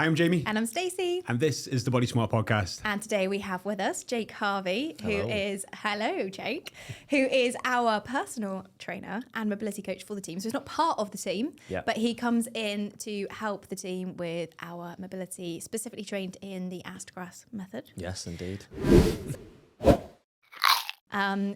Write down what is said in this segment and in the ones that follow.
Hi, I'm Jaymie. And I'm Stacey. And this is the Body Smart Podcast. And today we have with us Jake Harvey, hello Jake, who is our personal trainer and mobility coach for the team. So he's not part of the team, but he comes in to help the team with our mobility, specifically trained in the Astrograph method. Yes, indeed.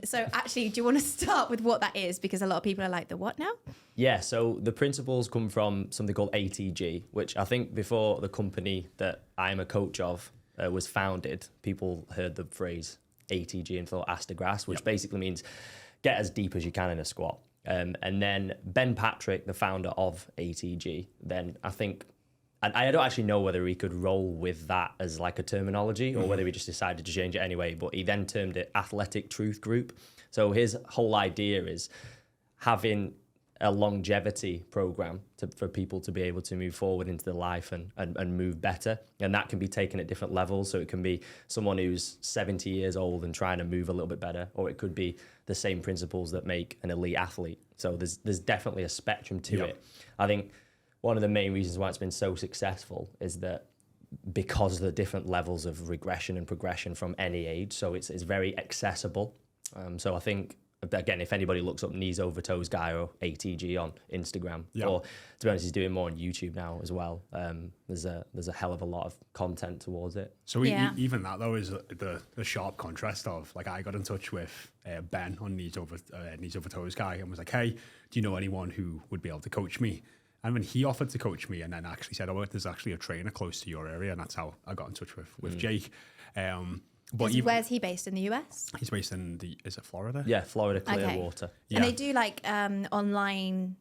So actually, do you want to start with what that is? Because a lot of people are like, the what now? Yeah, so the principles come from something called ATG, which I think before the company that I'm a coach of was founded, people heard the phrase ATG and thought Astrograph, which basically means get as deep as you can in a squat. And then Ben Patrick, the founder of ATG, then I think, and I don't actually know whether he could roll with that as like a terminology or whether he just decided to change it anyway, but he then termed it Athletic Truth Group. So his whole idea is having a longevity program for people to be able to move forward into their life and move better. And that can be taken at different levels. So it can be someone who's 70 years old and trying to move a little bit better, or it could be the same principles that make an elite athlete. So there's definitely a spectrum to it. I think one of the main reasons why it's been so successful is that because of the different levels of regression and progression from any age, so it's very accessible. So I think, again, if anybody looks up knees over toes guy or ATG on Instagram, or to be honest, he's doing more on YouTube now as well. There's a hell of a lot of content towards it. So even that though is the sharp contrast of, like, I got in touch with Ben on knees over toes guy and was like, hey, do you know anyone who would be able to coach me? And when he offered to coach me and then actually said, oh, there's actually a trainer close to your area, and that's how I got in touch with Jake. But Where's he based, in the US? He's based in is it Florida? Yeah, Florida Clearwater. Okay. And they do like online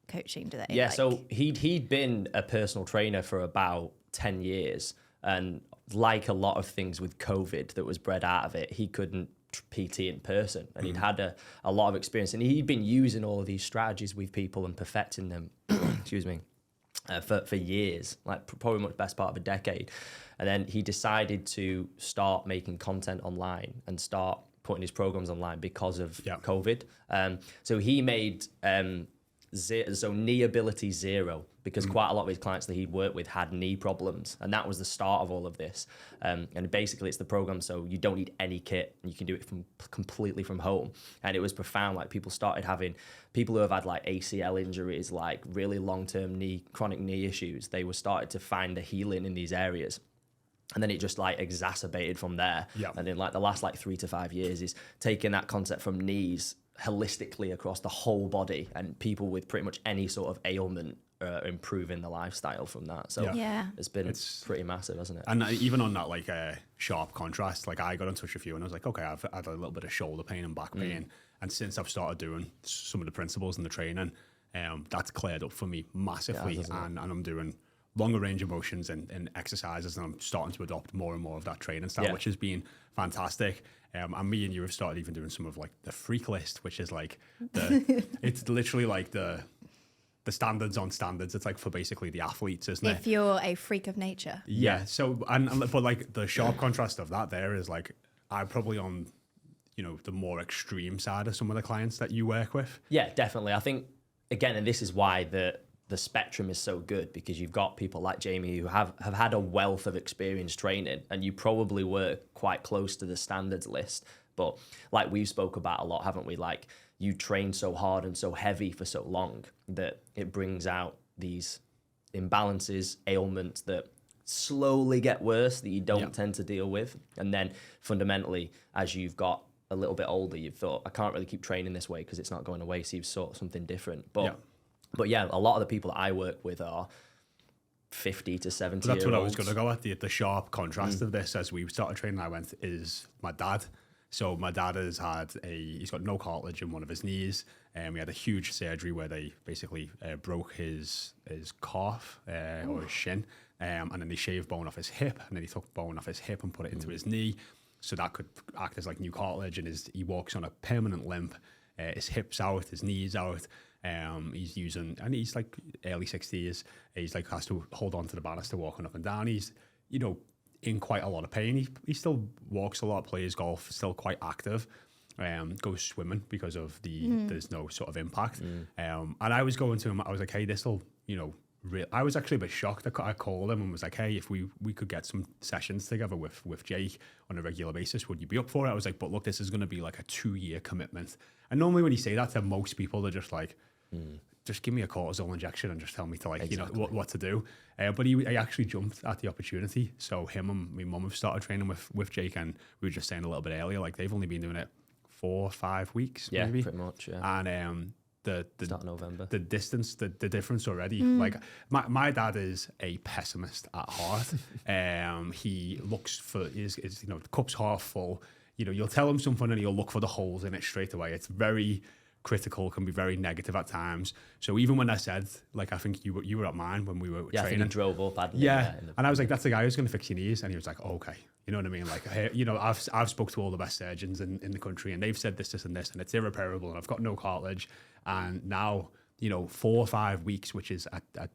coaching, do they? Yeah, like... so he'd been a personal trainer for about 10 years. And like a lot of things with COVID that was bred out of it, he couldn't PT in person, and he'd had a lot of experience, and he'd been using all of these strategies with people and perfecting them excuse me, for years, like probably much best part of a decade. And then he decided to start making content online and start putting his programs online because of COVID. So he made knee ability zero, because quite a lot of his clients that he'd worked with had knee problems, and that was the start of all of this. And basically it's the program, so you don't need any kit and you can do it completely from home. And it was profound. Like, people who have had like ACL injuries, like really long-term chronic knee issues, they were started to find the healing in these areas. And then it just like exacerbated from there. And in like the last 3 to 5 years is taking that concept from knees holistically across the whole body, and people with pretty much any sort of ailment improving the lifestyle from that. So it's been pretty massive, hasn't it? And even on that sharp contrast, like, I got in touch with you and I was like, okay, I've had a little bit of shoulder pain and back pain, and since I've started doing some of the principles in the training, that's cleared up for me massively. And I'm doing longer range of motions and exercises, and I'm starting to adopt more and more of that training style, which has been fantastic. And me and you have started even doing some of like the freak list, which is like it's literally like the standards on standards. It's like for basically the athletes, isn't it? If you're a freak of nature. Yeah. So but like the sharp contrast of that there is like, I'm probably on, the more extreme side of some of the clients that you work with. Yeah, definitely. I think, again, and this is why the spectrum is so good, because you've got people like Jaymie who have had a wealth of experience training, and you probably work quite close to the standards list. But like we've spoke about a lot, haven't we? Like, you train so hard and so heavy for so long that it brings out these imbalances, ailments that slowly get worse that you don't tend to deal with. And then fundamentally, as you've got a little bit older, you've thought, I can't really keep training this way because it's not going away. So you've sought something different. But yeah, a lot of the people that I work with are 50 to 70 That's what I year-olds. was going to go at. The sharp contrast of this, as we started training, is my dad. So my dad he's got no cartilage in one of his knees, and we had a huge surgery where they basically broke his calf or his shin, and then they shaved bone off his hip, and then he took bone off his hip and put it into his knee, so that could act as like new cartilage, and he walks on a permanent limp. His hip's out, his knee's out. He's like early 60s. He's like has to hold on to the banister walking up and down. He's, in quite a lot of pain. He still walks a lot, plays golf, still quite active. Goes swimming because of there's no sort of impact. And I was going to him, I was like, hey, this'll, I was actually a bit shocked. I called him and was like, hey, if we could get some sessions together with Jake on a regular basis, would you be up for it? I was like, but look, this is going to be like a 2-year commitment. And normally when you say that to most people, they're just like, just give me a cortisol injection and just tell me to what to do. But he actually jumped at the opportunity. So him and my mum have started training with Jake, and we were just saying a little bit earlier, like they've only been doing it 4 or 5 weeks, maybe. Pretty much, yeah. And the start of November. The distance, the difference already. Like my dad is a pessimist at heart. He looks for his the cup's half full. You'll tell him something and he'll look for the holes in it straight away. It's very critical, can be very negative at times. So even when I said, like, I think you were at mine when we were training. I think you drove up, hadn't you? Yeah, and I was like, that's the guy who's going to fix your knees. And he was like, oh, okay. You know what I mean? Like, I've spoke to all the best surgeons in the country, and they've said this, and it's irreparable, and I've got no cartilage. And now, 4 or 5 weeks, which is a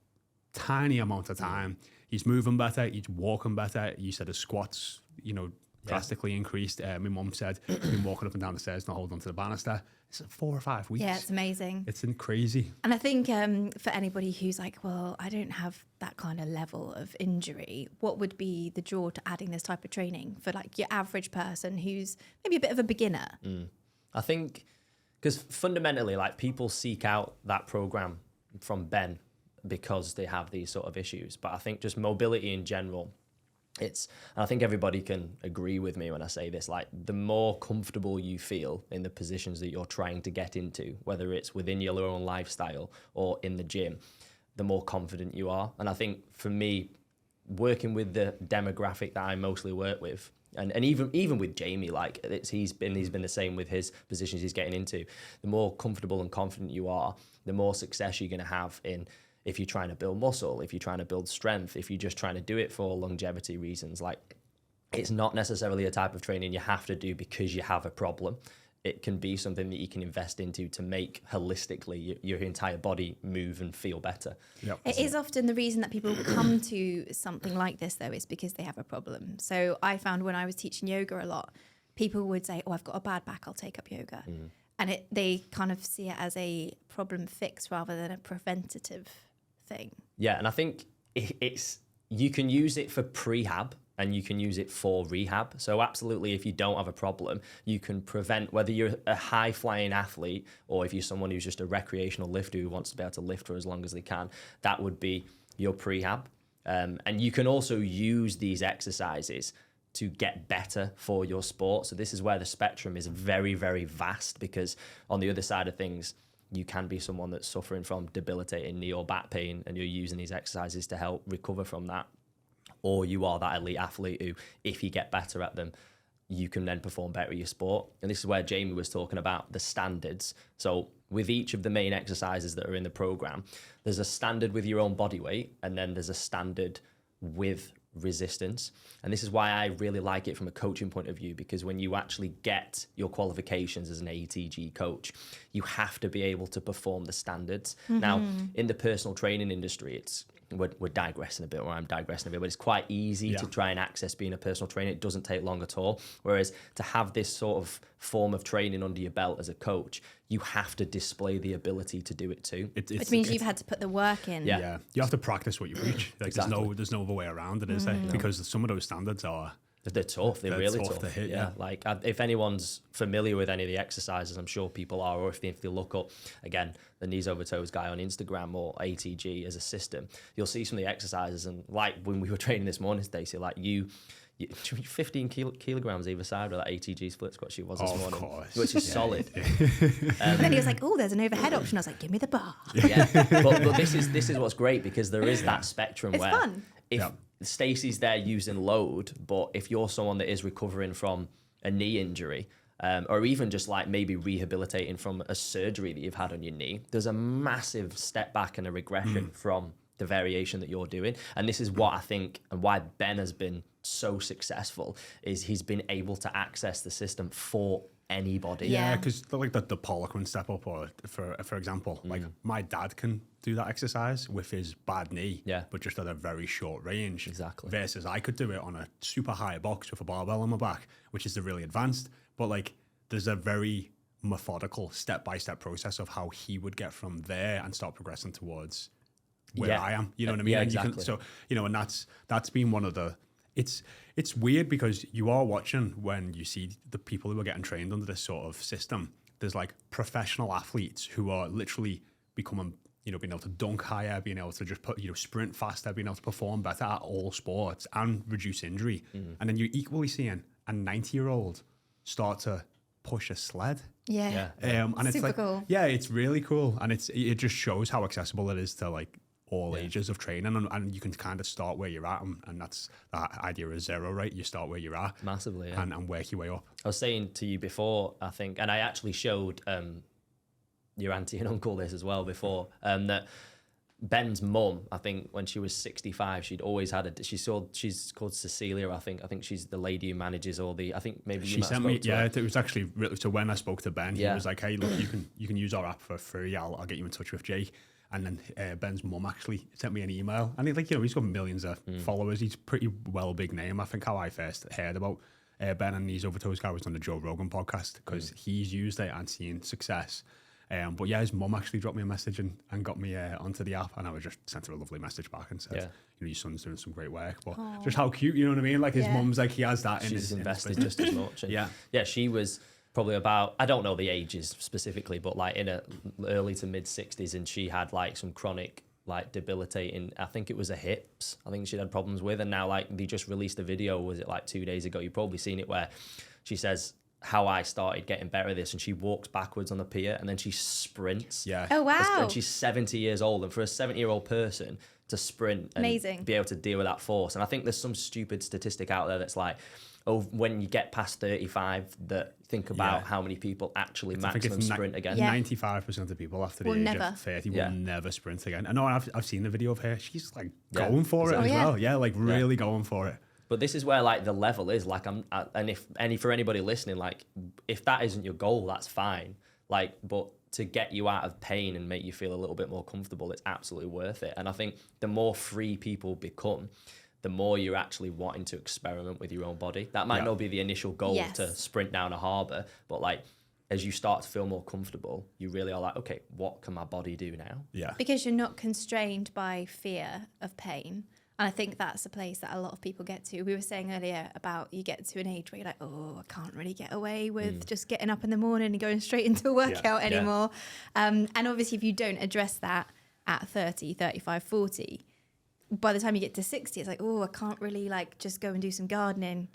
tiny amount of time, he's moving better, he's walking better. You said his squats, drastically increased. My mum said, been walking up and down the stairs, not holding onto the banister. It's 4 or 5 weeks. Yeah, it's amazing. It's crazy. And I think for anybody who's like, well, I don't have that kind of level of injury, what would be the draw to adding this type of training for like your average person who's maybe a bit of a beginner? I think because fundamentally, like, people seek out that program from Ben because they have these sort of issues. But I think just mobility in general, and I think everybody can agree with me when I say this, like, the more comfortable you feel in the positions that you're trying to get into, whether it's within your own lifestyle or in the gym, the more confident you are. And I think for me, working with the demographic that I mostly work with, and even with Jaymie, like, he's been the same with his positions he's getting into. The more comfortable and confident you are, the more success you're going to have in, if you're trying to build muscle, if you're trying to build strength, if you're just trying to do it for longevity reasons. Like, it's not necessarily a type of training you have to do because you have a problem. It can be something that you can invest into to make holistically your entire body move and feel better. Yep. It is often the reason that people come to something like this, though, is because they have a problem. So I found when I was teaching yoga a lot, people would say, oh, I've got a bad back, I'll take up yoga. And they kind of see it as a problem fix rather than a preventative thing. Yeah, and I think you can use it for prehab and you can use it for rehab. So absolutely, if you don't have a problem, you can prevent, whether you're a high-flying athlete or if you're someone who's just a recreational lifter who wants to be able to lift for as long as they can, that would be your prehab. And you can also use these exercises to get better for your sport. So this is where the spectrum is very, very vast, because on the other side of things, you can be someone that's suffering from debilitating knee or back pain and you're using these exercises to help recover from that. Or you are that elite athlete who, if you get better at them, you can then perform better at your sport. And this is where Jaymie was talking about the standards. So with each of the main exercises that are in the program, there's a standard with your own body weight, and then there's a standard with resistance. And this is why I really like it from a coaching point of view, because when you actually get your qualifications as an ATG coach, you have to be able to perform the standards. Now, in the personal training industry, we're digressing a bit, or I'm digressing a bit, but it's quite easy to try and access being a personal trainer. It doesn't take long at all. Whereas to have this sort of form of training under your belt as a coach, you have to display the ability to do it too. Which means you've had to put the work in. Yeah. You have to practice what you preach. Like, Exactly. There's no other way around it, is there? No. Because some of those standards are... They're tough. They're really tough. To hit, yeah. Like, if anyone's familiar with any of the exercises, I'm sure people are, or if they look up, again, the knees over toes guy on Instagram or ATG as a system, you'll see some of the exercises. And like when we were training this morning, Stacey, like you 15 kilograms either side of that ATG split squat she was this morning, course. Which is solid. And then he was like, oh, there's an overhead option. I was like, give me the bar. Yeah, but this is what's great, because there is that spectrum where fun. If Stacey's there using load, but if you're someone that is recovering from a knee injury, or even just like maybe rehabilitating from a surgery that you've had on your knee, there's a massive step back and a regression from the variation that you're doing. And this is what I think, and why Ben has been so successful, is he's been able to access the system for anybody. Yeah, because like the Pollockman step up, or for example, like my dad can do that exercise with his bad knee, but just at a very short range. Exactly. Versus I could do it on a super high box with a barbell on my back, which is the really advanced. But like, there's a very methodical step-by-step process of how he would get from there and start progressing towards where I am. You know what I mean? Yeah, and exactly. you can, so, you know, and that's been one of the, it's weird because you are watching when you see the people who are getting trained under this sort of system. There's like professional athletes who are literally becoming, you know, being able to dunk higher, being able to just put, you know, sprint faster, being able to perform better at all sports and reduce injury. And then you're equally seeing a 90-year-old start to push a sled. Yeah. And it's Super like, cool. yeah, it's really cool. And it just shows how accessible it is to like all ages of training. And you can kind of start where you're at. And that's the idea of zero, right? You start where you're at. Massively, yeah. And work your way up. I was saying to you before, I think, and I actually showed your auntie and uncle this as well before, that Ben's mum, I think when she was 65, she'd always had she's called Cecilia, I think she's the lady who manages all the, I think maybe she sent me, it was actually, so when I spoke to Ben, he was like, hey, look, you can use our app for free, I'll get you in touch with Jake. And then Ben's mum actually sent me an email, and he's got millions of followers. He's pretty well big name. I think how I first heard about Ben and these Over Toes guy was on the Joe Rogan podcast, because he's used it and seen success. But yeah, his mum actually dropped me a message and got me onto the app, and I was just sent her a lovely message back and said, you know, your son's doing some great work. But just how cute, you know what I mean? Like his mum's like, he has that in his invested just as much. And yeah, she was probably about, I don't know the ages specifically, but like in a early to mid 60s, and she had like some chronic, like debilitating, I think it was her hips, I think she'd had problems with, and now like they just released a video, was it like 2 days ago, you've probably seen it, where she says how I started getting better at this, and she walks backwards on the pier and then she sprints. Oh wow. And she's 70 years old, and for a 70-year-old person to sprint and Amazing. Be able to deal with that force. And I think there's some stupid statistic out there that's like, when you get past 35, that think about how many people actually maximum sprint again. 95% of the people after the age of 30 will never sprint again. I know, I've seen the video of her. She's like going for it as well. Yeah, like really going for it. But this is where like the level is. Like for anybody listening, like if that isn't your goal, that's fine. Like, but to get you out of pain and make you feel a little bit more comfortable, it's absolutely worth it. And I think the more free people become, the more you're actually wanting to experiment with your own body. That might not be the initial goal to sprint down a harbour, but like as you start to feel more comfortable, you really are like, okay, what can my body do now? Yeah. Because you're not constrained by fear of pain. And I think that's a place that a lot of people get to. We were saying earlier about you get to an age where you're like, oh, I can't really get away with just getting up in the morning and going straight into a workout anymore. And obviously if you don't address that at 30, 35, 40, by the time you get to 60, it's like, oh, I can't really like just go and do some gardening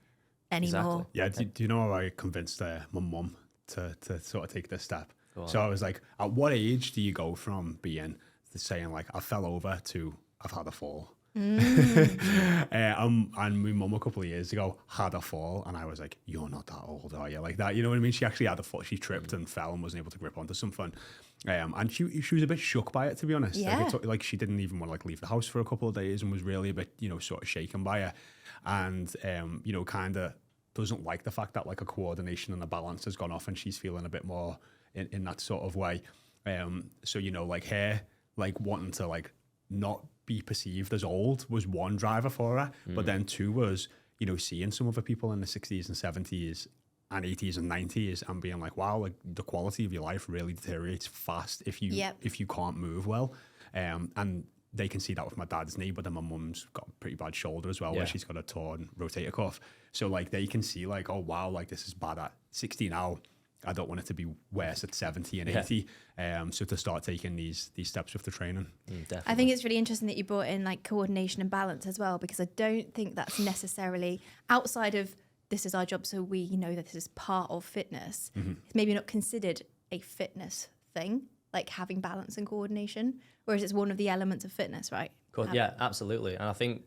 anymore. Exactly. Yeah, do you know how I convinced my mum to sort of take this step? So I was like, at what age do you go from being saying like, I fell over to I've had a fall? And my mum a couple of years ago had a fall, and I was like, you're not that old, are you? Like that, you know what I mean? She actually had a fall. She tripped and fell and wasn't able to grip onto something. And she was a bit shook by it, to be honest. Yeah. Like she didn't even want to like leave the house for a couple of days, and was really a bit, you know, sort of shaken by it. And you know, kind of doesn't like the fact that like a coordination and a balance has gone off, and she's feeling a bit more in that sort of way. So, you know, like her like wanting to like not be perceived as old was one driver for her, but then two was, you know, seeing some other people in the 60s and 70s and 80s and 90s and being like, wow, like the quality of your life really deteriorates fast if you can't move well. And they can see that with my dad's knee, but then my mum's got a pretty bad shoulder as well, where she's got a torn rotator cuff. So like they can see like, oh wow, like this is bad at 60 now. I don't want it to be worse at 70 and 80. So to start taking these steps with the training. Definitely. I think it's really interesting that you brought in like coordination and balance as well, because I don't think that's necessarily outside of this is our job, so we know that this is part of fitness. It's maybe not considered a fitness thing, like having balance and coordination, whereas it's one of the elements of fitness, right? Yeah, absolutely. And I think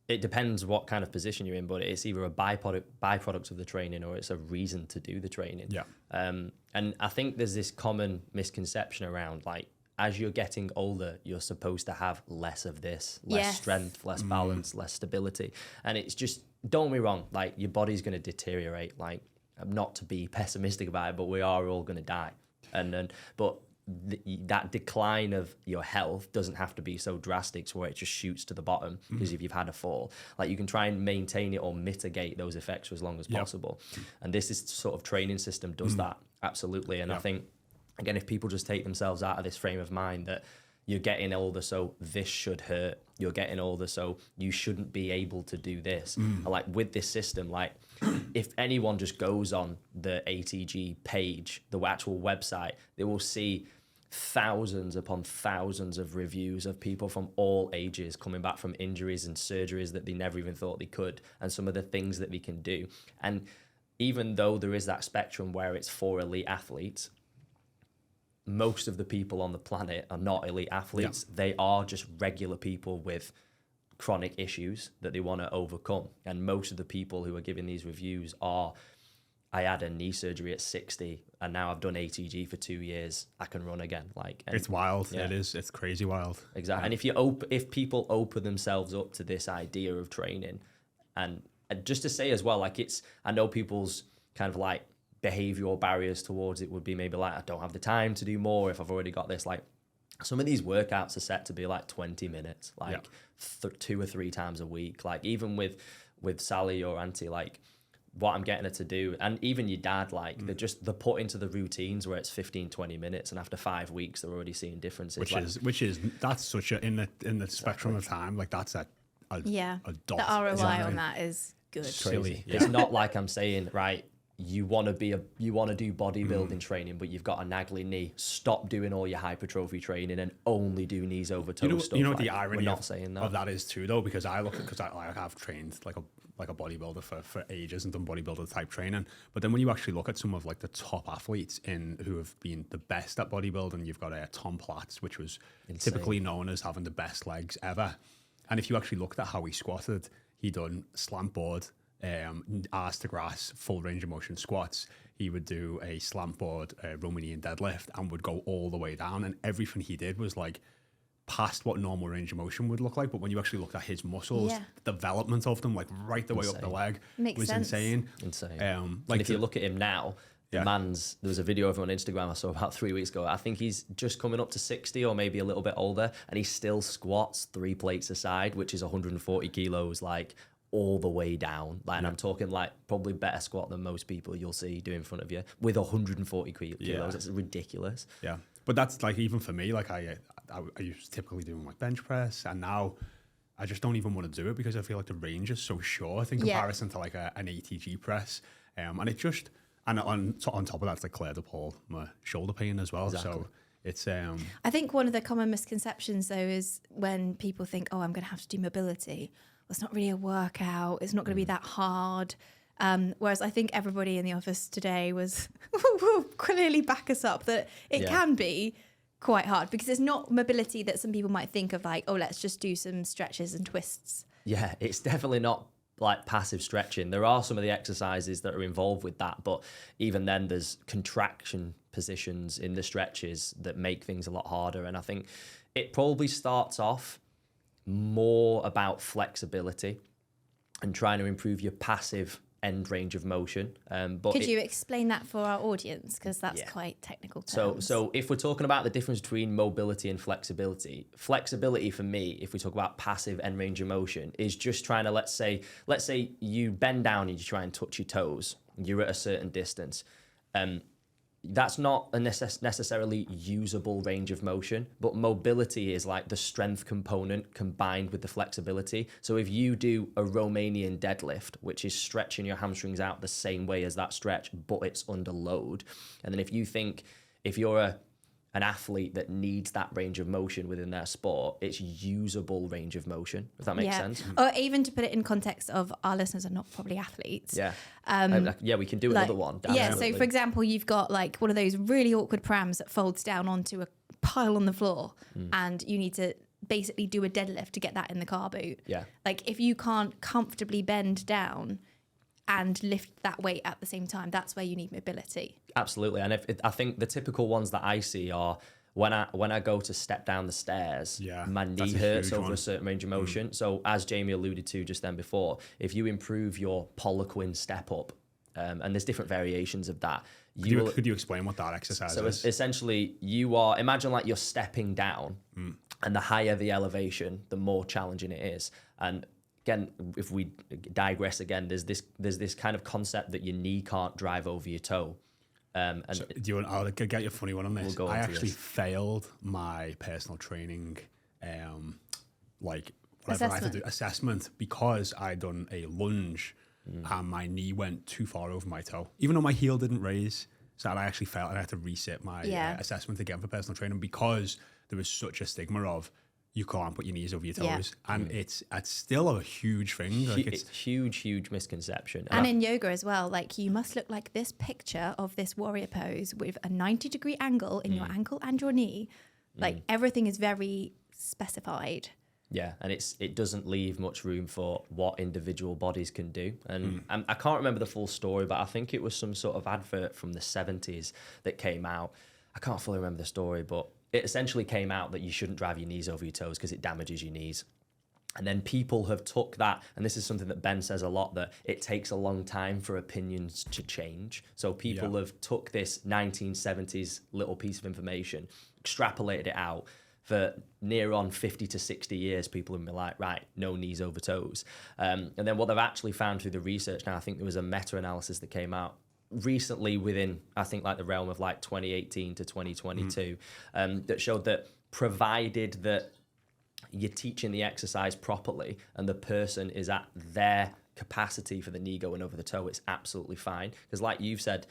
it depends what kind of position you're in, but it's either a byproduct of the training or it's a reason to do the training. Yeah. And I think there's this common misconception around like, as you're getting older, you're supposed to have less of this, less strength, less balance, less stability. And it's just, don't get me wrong, like your body's going to deteriorate. Like, not to be pessimistic about it, but we are all going to die. But that decline of your health doesn't have to be so drastic to where it just shoots to the bottom because if you've had a fall, like you can try and maintain it or mitigate those effects for as long as possible. And this is sort of training system does that absolutely. And I think, again, if people just take themselves out of this frame of mind that you're getting older, so this should hurt. You're getting older, so you shouldn't be able to do this. And like with this system, like if anyone just goes on the ATG page, the actual website, they will see thousands upon thousands of reviews of people from all ages coming back from injuries and surgeries that they never even thought they could, and some of the things that they can do. And even though there is that spectrum where it's for elite athletes, most of the people on the planet are not elite athletes. Yeah. They are just regular people with chronic issues that they want to overcome. And most of the people who are giving these reviews are, I had a knee surgery at 60 and now I've done ATG for 2 years. I can run again. Like, and it's wild. Yeah. It is. It's crazy wild. Exactly. Yeah. And if people open themselves up to this idea of training, and just to say as well, like I know people's kind of like behavioral barriers towards it would be maybe like, I don't have the time to do more if I've already got this. Like some of these workouts are set to be like 20 minutes, like 2 or 3 times a week. Like even with Sally or Auntie, like what I'm getting her to do, and even your dad, like they're put into the routines where it's 15, 20 minutes, and after 5 weeks they're already seeing differences. Which is that's such a in the spectrum of time, like that's a dot. The ROI on that is good. Silly. Yeah. It's not like I'm saying, right, you want to do bodybuilding training, but you've got a naggly knee. Stop doing all your hypertrophy training and only do knees over toe stuff. You know like, the irony of that is too, though, because I have trained like a bodybuilder for ages and done bodybuilder type training. But then when you actually look at some of like the top athletes who have been the best at bodybuilding, you've got Tom Platz, which was typically known as having the best legs ever. And if you actually looked at how he squatted, he done slant board, arse to grass, full range of motion squats. He would do a slant board, Romanian deadlift, and would go all the way down. And everything he did was like past what normal range of motion would look like. But when you actually looked at his muscles, the development of them, like right the way up the leg, was insane. And if you look at him now, there was a video of him on Instagram I saw about 3 weeks ago. I think he's just coming up to 60 or maybe a little bit older, and he still squats 3 plates aside, which is 140 kilos, like all the way down. Like, and I'm talking like probably better squat than most people you'll see do in front of you with 140 kilos. It's ridiculous. Yeah. But that's like, even for me, like I used to typically doing like bench press, and now I just don't even want to do it because I feel like the range is so short in comparison to like an ATG press. And it just, and on top of that, it's like cleared up all my shoulder pain as well. Exactly. So it's I think one of the common misconceptions though is when people think, oh, I'm going to have to do mobility. Well, it's not really a workout. It's not going to be that hard. Whereas I think everybody in the office today was clearly back us up that it can be quite hard, because it's not mobility that some people might think of like, oh, let's just do some stretches and twists. Yeah, it's definitely not like passive stretching. There are some of the exercises that are involved with that, but even then there's contraction positions in the stretches that make things a lot harder. And I think it probably starts off more about flexibility and trying to improve your passive end range of motion. But could you explain that for our audience, because that's quite technical terms. So if we're talking about the difference between mobility and flexibility for me, if we talk about passive end range of motion, is just trying to, let's say you bend down and you try and touch your toes, you're at a certain distance. That's not a necessarily usable range of motion, but mobility is like the strength component combined with the flexibility. So if you do a Romanian deadlift, which is stretching your hamstrings out the same way as that stretch, but it's under load. And then if you're an athlete that needs that range of motion within their sport, it's usable range of motion, if that makes sense. Or even to put it in context of our listeners are not probably athletes. We can do another one. So for example, you've got like one of those really awkward prams that folds down onto a pile on the floor, and you need to basically do a deadlift to get that in the car boot. Like if you can't comfortably bend down and lift that weight at the same time, that's where you need mobility. Absolutely. And I think the typical ones that I see are when I go to step down the stairs, my knee hurts over a certain range of motion. So as Jaymie alluded to just then before, if you improve your Poliquin step up, and there's different variations of that. Could you explain what that exercise is? So essentially imagine like you're stepping down, and the higher the elevation, the more challenging it is. And again, if we digress again, there's this kind of concept that your knee can't drive over your toe. And so do you want? I'll get you a funny one on this. We'll go I on to actually this. failed my personal training, like whatever I had to do, assessment, because I done a lunge and my knee went too far over my toe, even though my heel didn't raise. So I actually failed, and I had to reset my assessment again for personal training because there was such a stigma of you can't put your knees over your toes, and it's still a huge thing. Like it's huge misconception. And in yoga as well, like you must look like this picture of this warrior pose with a 90-degree angle in your ankle and your knee. Like everything is very specified. Yeah, and it doesn't leave much room for what individual bodies can do. And I can't remember the full story, but I think it was some sort of advert from the 70s that came out. I can't fully remember the story, but it essentially came out that you shouldn't drive your knees over your toes because it damages your knees. And then people have took that, and this is something that Ben says a lot, that it takes a long time for opinions to change. So people have took this 1970s little piece of information, extrapolated it out. For near on 50 to 60 years, people have been like, right, no knees over toes. And then what they've actually found through the research now, I think there was a meta-analysis that came out recently within, I think, like the realm of like 2018 to 2022, that showed that provided that you're teaching the exercise properly and the person is at their capacity for the knee going over the toe, it's absolutely fine. Because like you've said,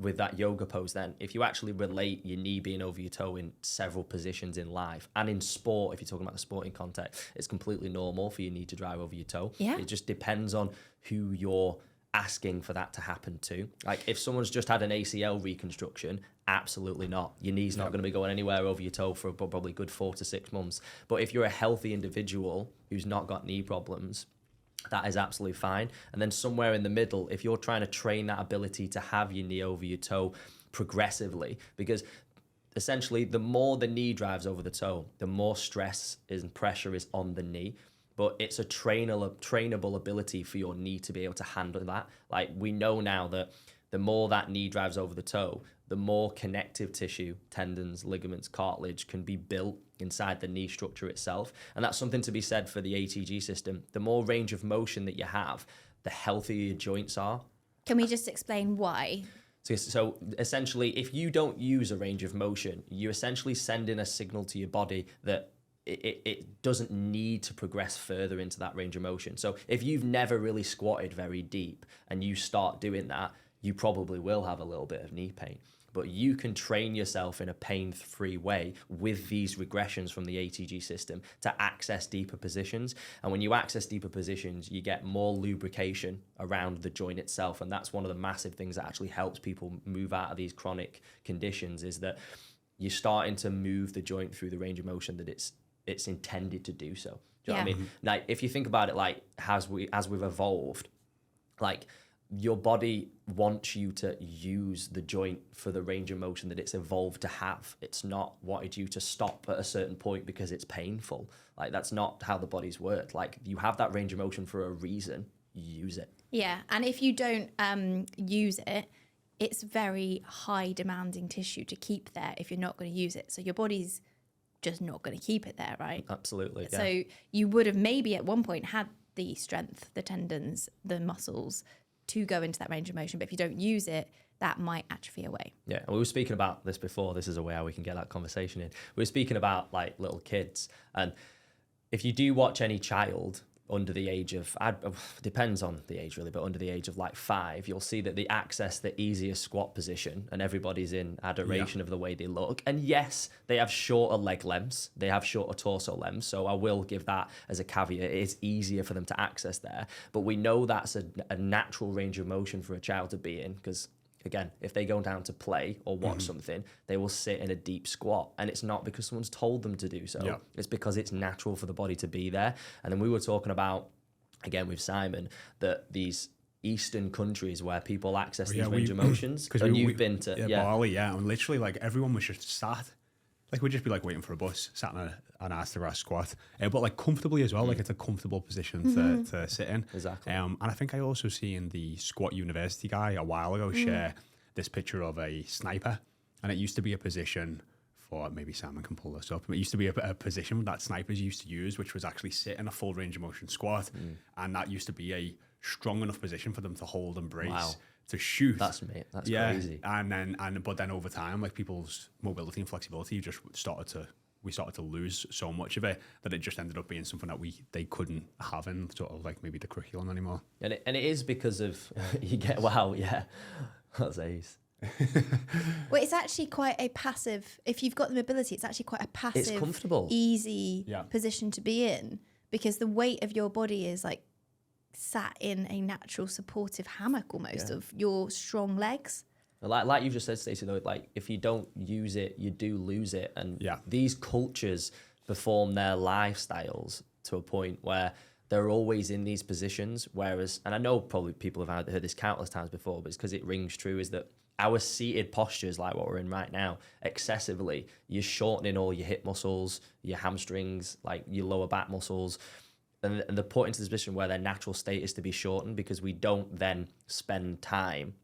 with that yoga pose, then if you actually relate your knee being over your toe in several positions in life and in sport, if you're talking about the sporting context, it's completely normal for your knee to drive over your toe. It just depends on who you're asking for that to happen to. Like if someone's just had an ACL reconstruction, absolutely not. Your knee's not going to be going anywhere over your toe for probably a good 4 to 6 months. But if you're a healthy individual who's not got knee problems, that is absolutely fine. And then somewhere in the middle, if you're trying to train that ability to have your knee over your toe progressively, because essentially the more the knee drives over the toe, the more stress and pressure is on the knee. But it's a trainable ability for your knee to be able to handle that. Like we know now that the more that knee drives over the toe, the more connective tissue, tendons, ligaments, cartilage can be built inside the knee structure itself. And that's something to be said for the ATG system. The more range of motion that you have, the healthier your joints are. Can we just explain why? So essentially, if you don't use a range of motion, you essentially send in a signal to your body that it doesn't need to progress further into that range of motion. So if you've never really squatted very deep and you start doing that, you probably will have a little bit of knee pain. But you can train yourself in a pain-free way with these regressions from the ATG system to access deeper positions. And when you access deeper positions, you get more lubrication around the joint itself. And that's one of the massive things that actually helps people move out of these chronic conditions, is that you're starting to move the joint through the range of motion that it's intended to do so. Do you know what I mean? Like if you think about it, like as we've evolved, like your body wants you to use the joint for the range of motion that it's evolved to have. It's not wanted you to stop at a certain point because it's painful. Like that's not how the body's worked. Like you have that range of motion for a reason. Use it. Yeah, and if you don't use it, it's very high demanding tissue to keep there if you're not going to use it. So your body's just not going to keep it there, right? Absolutely. Yeah. So you would have maybe at one point had the strength, the tendons, the muscles to go into that range of motion, but if you don't use it, that might atrophy away. Yeah, and we were speaking about this before. This is a way how we can get that conversation in. We were speaking about like little kids, and if you do watch any child under the age of, depends on the age really, but under the age of like 5, you'll see that they access the easiest squat position and everybody's in adoration of the way they look. And yes, they have shorter leg lengths, they have shorter torso lengths, so I will give that as a caveat. It is easier for them to access there, but we know that's a natural range of motion for a child to be in, because again, if they go down to play or watch something, they will sit in a deep squat. And it's not because someone's told them to do so. Yeah. It's because it's natural for the body to be there. And then we were talking about, again, with Simon, that these Eastern countries where people access these range of motions. Because you've been to... Bali, and literally, like, everyone was just sat. Like, we'd just be, like, waiting for a bus, sat in an ass-to-grass squat. But, like, comfortably as well. Like, it's a comfortable position to sit in. Exactly. And I think I also seen the Squat University guy a while ago share this picture of a sniper. And it used to be a position for, maybe Simon can pull this up, but it used to be a position that snipers used to use, which was actually sit in a full range of motion squat. And that used to be a strong enough position for them to hold and brace to shoot. That's crazy. But then over time, like people's mobility and flexibility just we started to lose so much of it that it just ended up being something that they couldn't have in sort of like maybe the curriculum anymore. And it is because of that's ace. Well, it's actually quite a passive. If you've got the mobility, it's actually quite a passive, it's comfortable, easy position to be in, because the weight of your body is like sat in a natural supportive hammock almost of your strong legs. Like you just said, Stacey, though, like if you don't use it, you do lose it. And these cultures perform their lifestyles to a point where they're always in these positions. Whereas, and I know probably people have heard this countless times before, but it's because it rings true, is that our seated postures, like what we're in right now, excessively, you're shortening all your hip muscles, your hamstrings, like your lower back muscles. And they're put into this position where their natural state is to be shortened because we don't then spend time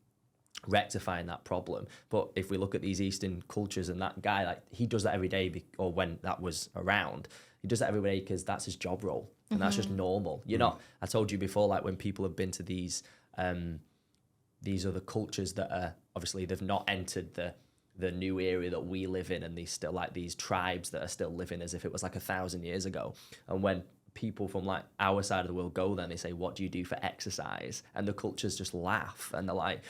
rectifying that problem. But if we look at these Eastern cultures, and that guy, like he does that every day, or when that was around, he does that every day because that's his job role, and that's just normal. You're not. I told you before, like when people have been to these other cultures that are obviously they've not entered the new area that we live in, and these still like these tribes that are still living as if it was like 1,000 years ago. And when people from like our side of the world go there, and they say, "What do you do for exercise?" and the cultures just laugh, and they're like,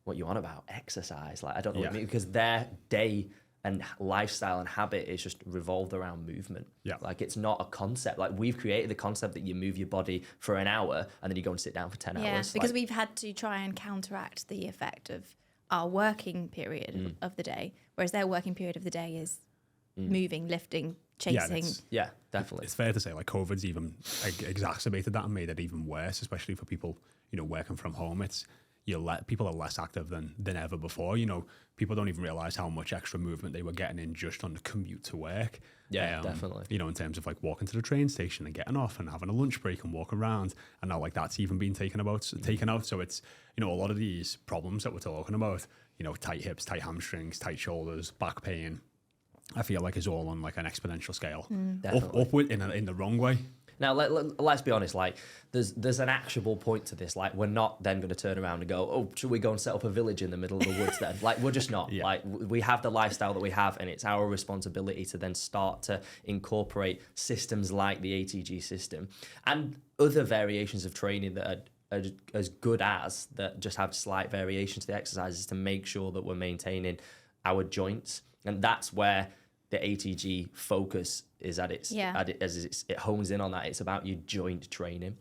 "What you on about? Exercise?" Like, I don't know what I mean, because their day and lifestyle and habit is just revolved around movement. Yeah. Like it's not a concept. Like we've created the concept that you move your body for an hour and then you go and sit down for 10 hours. Yeah, because we've had to try and counteract the effect of our working period of the day, whereas their working period of the day is moving, lifting, chasing. Yeah, definitely. It's fair to say like COVID's even exacerbated that and made it even worse, especially for people, working from home. People are less active than ever before. People don't even realize how much extra movement they were getting in just on the commute to work. Yeah, definitely. In terms of like walking to the train station and getting off and having a lunch break and walking around, and now like that's even been taken out. So it's a lot of these problems that we're talking about. Tight hips, tight hamstrings, tight shoulders, back pain. I feel like is all on like an exponential scale, upward in the wrong way. Now, let's be honest, like, there's an actionable point to this. Like, we're not then going to turn around and go, "Oh, should we go and set up a village in the middle of the woods then?" Like, we're just not. Like, we have the lifestyle that we have, and it's our responsibility to then start to incorporate systems like the ATG system and other variations of training that are as good as, that just have slight variations to the exercises to make sure that we're maintaining our joints. And that's where the ATG focus is it hones in on that. It's about your joint training.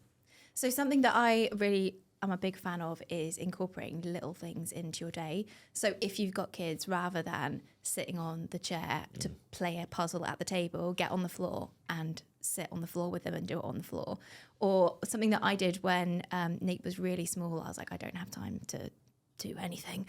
So something that I really am a big fan of is incorporating little things into your day. So if you've got kids, rather than sitting on the chair to play a puzzle at the table, get on the floor and sit on the floor with them and do it on the floor. Or something that I did when Nate was really small, I was like, I don't have time to do anything,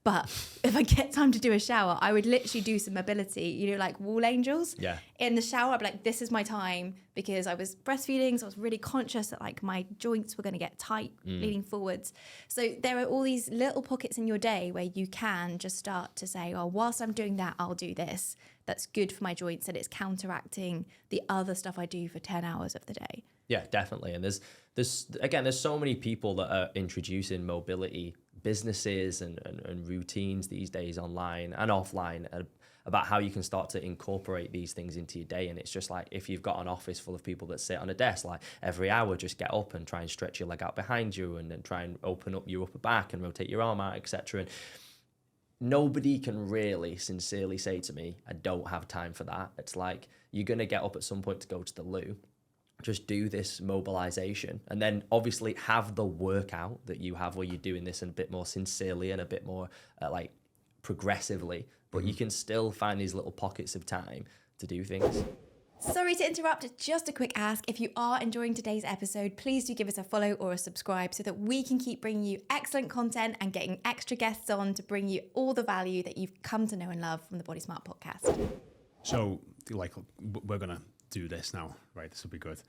but if I get time to do a shower, I would literally do some mobility, like wall angels in the shower. I'd be like, this is my time, because I was breastfeeding, so I was really conscious that like my joints were going to get tight leaning forwards. So there are all these little pockets in your day where you can just start to say, oh, whilst I'm doing that, I'll do this. That's good for my joints, and it's counteracting the other stuff I do for 10 hours of the day. Yeah, definitely. And there's so many people that are introducing mobility businesses and routines these days, online and offline, about how you can start to incorporate these things into your day. And it's just like, if you've got an office full of people that sit on a desk, like every hour, just get up and try and stretch your leg out behind you, and then try and open up your upper back and rotate your arm out, etc. And nobody can really sincerely say to me, I don't have time for that. It's like, you're going to get up at some point to go to the loo. Just do this mobilization, and then obviously have the workout that you have where you're doing this in a bit more sincerely and a bit more like progressively, but you can still find these little pockets of time to do things. Sorry to interrupt, just a quick ask. If you are enjoying today's episode, please do give us a follow or a subscribe so that we can keep bringing you excellent content and getting extra guests on to bring you all the value that you've come to know and love from the Body Smart podcast. So, like, we're going to do this now, right? This will be good.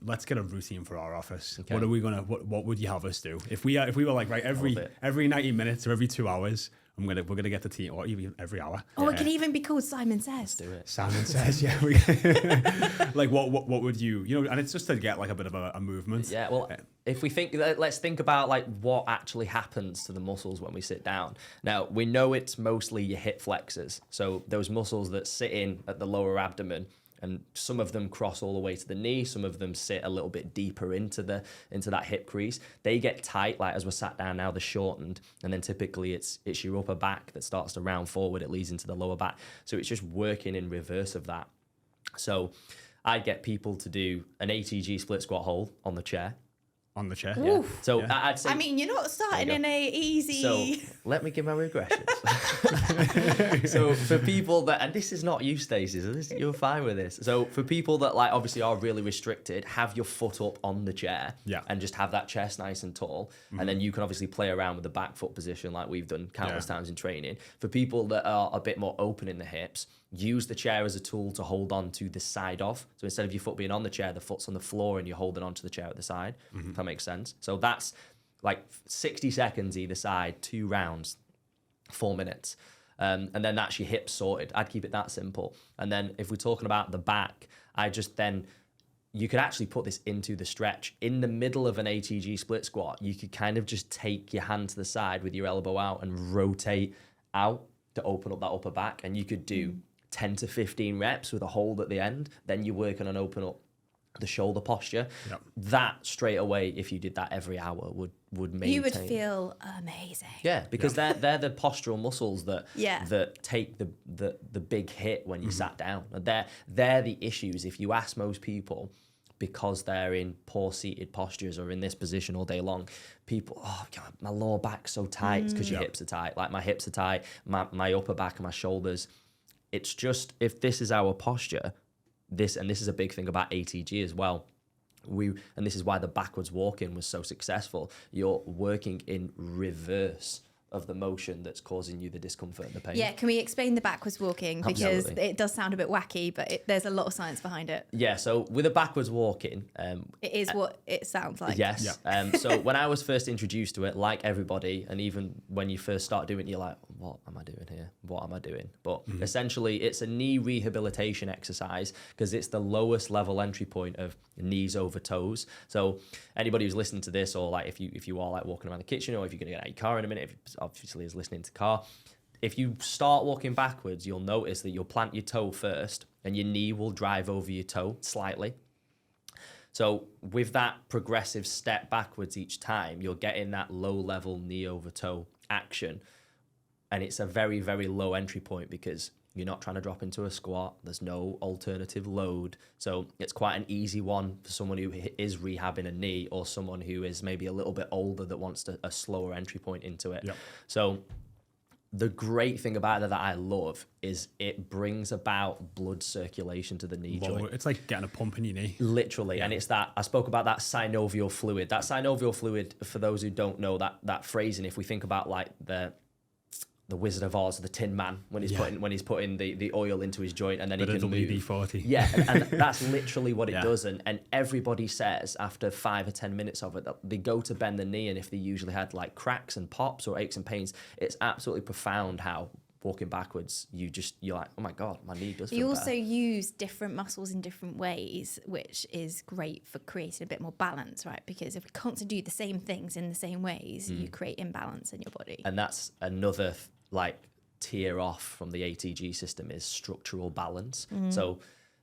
Let's get a routine for our office. Okay. What are we gonna? What would you have us do if we were like, right, every 90 minutes or every 2 hours, we're gonna get the team, or even every hour. Oh, it can even be called Simon Says. Do it. Simon Says, yeah. Like what would you know? And it's just to get like a bit of a movement. Yeah, well, if we think, let's think about like what actually happens to the muscles when we sit down. Now, we know it's mostly your hip flexors. So those muscles that sit in at the lower abdomen, and some of them cross all the way to the knee. Some of them sit a little bit deeper into that hip crease. They get tight, like as we're sat down now, they're shortened. And then typically it's your upper back that starts to round forward. It leads into the lower back. So it's just working in reverse of that. So I'd get people to do an ATG split squat hold on the chair. On the chair. Yeah. So I'd say. I mean, you're not starting in a easy. So let me give my regressions. So for people that, and this is not you, Stacey, so you're fine with this. So for people that like obviously are really restricted, have your foot up on the chair, and just have that chest nice and tall, and then you can obviously play around with the back foot position like we've done countless times in training. For people that are a bit more open in the hips, use the chair as a tool to hold on to the side of. So instead of your foot being on the chair, the foot's on the floor and you're holding onto the chair at the side, if that makes sense. So that's like 60 seconds either side, 2 rounds, 4 minutes. And then that's your hips sorted. I'd keep it that simple. And then if we're talking about the back, you could actually put this into the stretch. In the middle of an ATG split squat, you could kind of just take your hand to the side with your elbow out and rotate out to open up that upper back. And you could do 10 to 15 reps with a hold at the end. Then you're working on open up the shoulder posture. That straight away, if you did that every hour, would maintain. You would feel amazing. Yeah, because they're the postural muscles that take the big hit when you sat down. They're the issues. If you ask most people, because they're in poor seated postures or in this position all day long, people, oh God, my lower back's so tight. It's because your hips are tight. Like my hips are tight, my upper back and my shoulders. It's just, if this is our posture, this is a big thing about ATG as well. And this is why the backwards walking was so successful. You're working in reverse of the motion that's causing you the discomfort and the pain. Yeah, can we explain the backwards walking? Because it does sound a bit wacky, but there's a lot of science behind it. Yeah, so with a backwards walking... it is what it sounds like. Yes. Yeah. So when I was first introduced to it, like everybody, and even when you first start doing it, you're like, what am I doing here? What am I doing? But essentially, it's a knee rehabilitation exercise because it's the lowest level entry point of knees over toes. So anybody who's listening to this, or like if you are like walking around the kitchen, or if you're going to get out of your car in a minute, if obviously is listening to car, if you start walking backwards, you'll notice that you'll plant your toe first and your knee will drive over your toe slightly. So with that progressive step backwards each time, you're getting that low level knee over toe action. And it's a very, very low entry point because you're not trying to drop into a squat. There's no alternative load. So it's quite an easy one for someone who is rehabbing a knee, or someone who is maybe a little bit older that wants a slower entry point into it. Yep. So the great thing about it that I love is it brings about blood circulation to the knee joint. It's like getting a pump in your knee. Literally. Yeah. And it's that, I spoke about that synovial fluid. That synovial fluid, for those who don't know that phrasing, if we think about like the Wizard of Oz, the Tin Man, when he's putting the oil into his joint and then he can move. WD-40. Yeah, and that's literally what it does. And everybody says after 5 or 10 minutes of it that they go to bend the knee, and if they usually had like cracks and pops or aches and pains, it's absolutely profound how walking backwards, you're like, oh my God, my knee does feel You better. also use different muscles in different ways, which is great for creating a bit more balance, right? Because if we constantly do the same things in the same ways, you create imbalance in your body. And that's another tier off from the ATG system is structural balance. So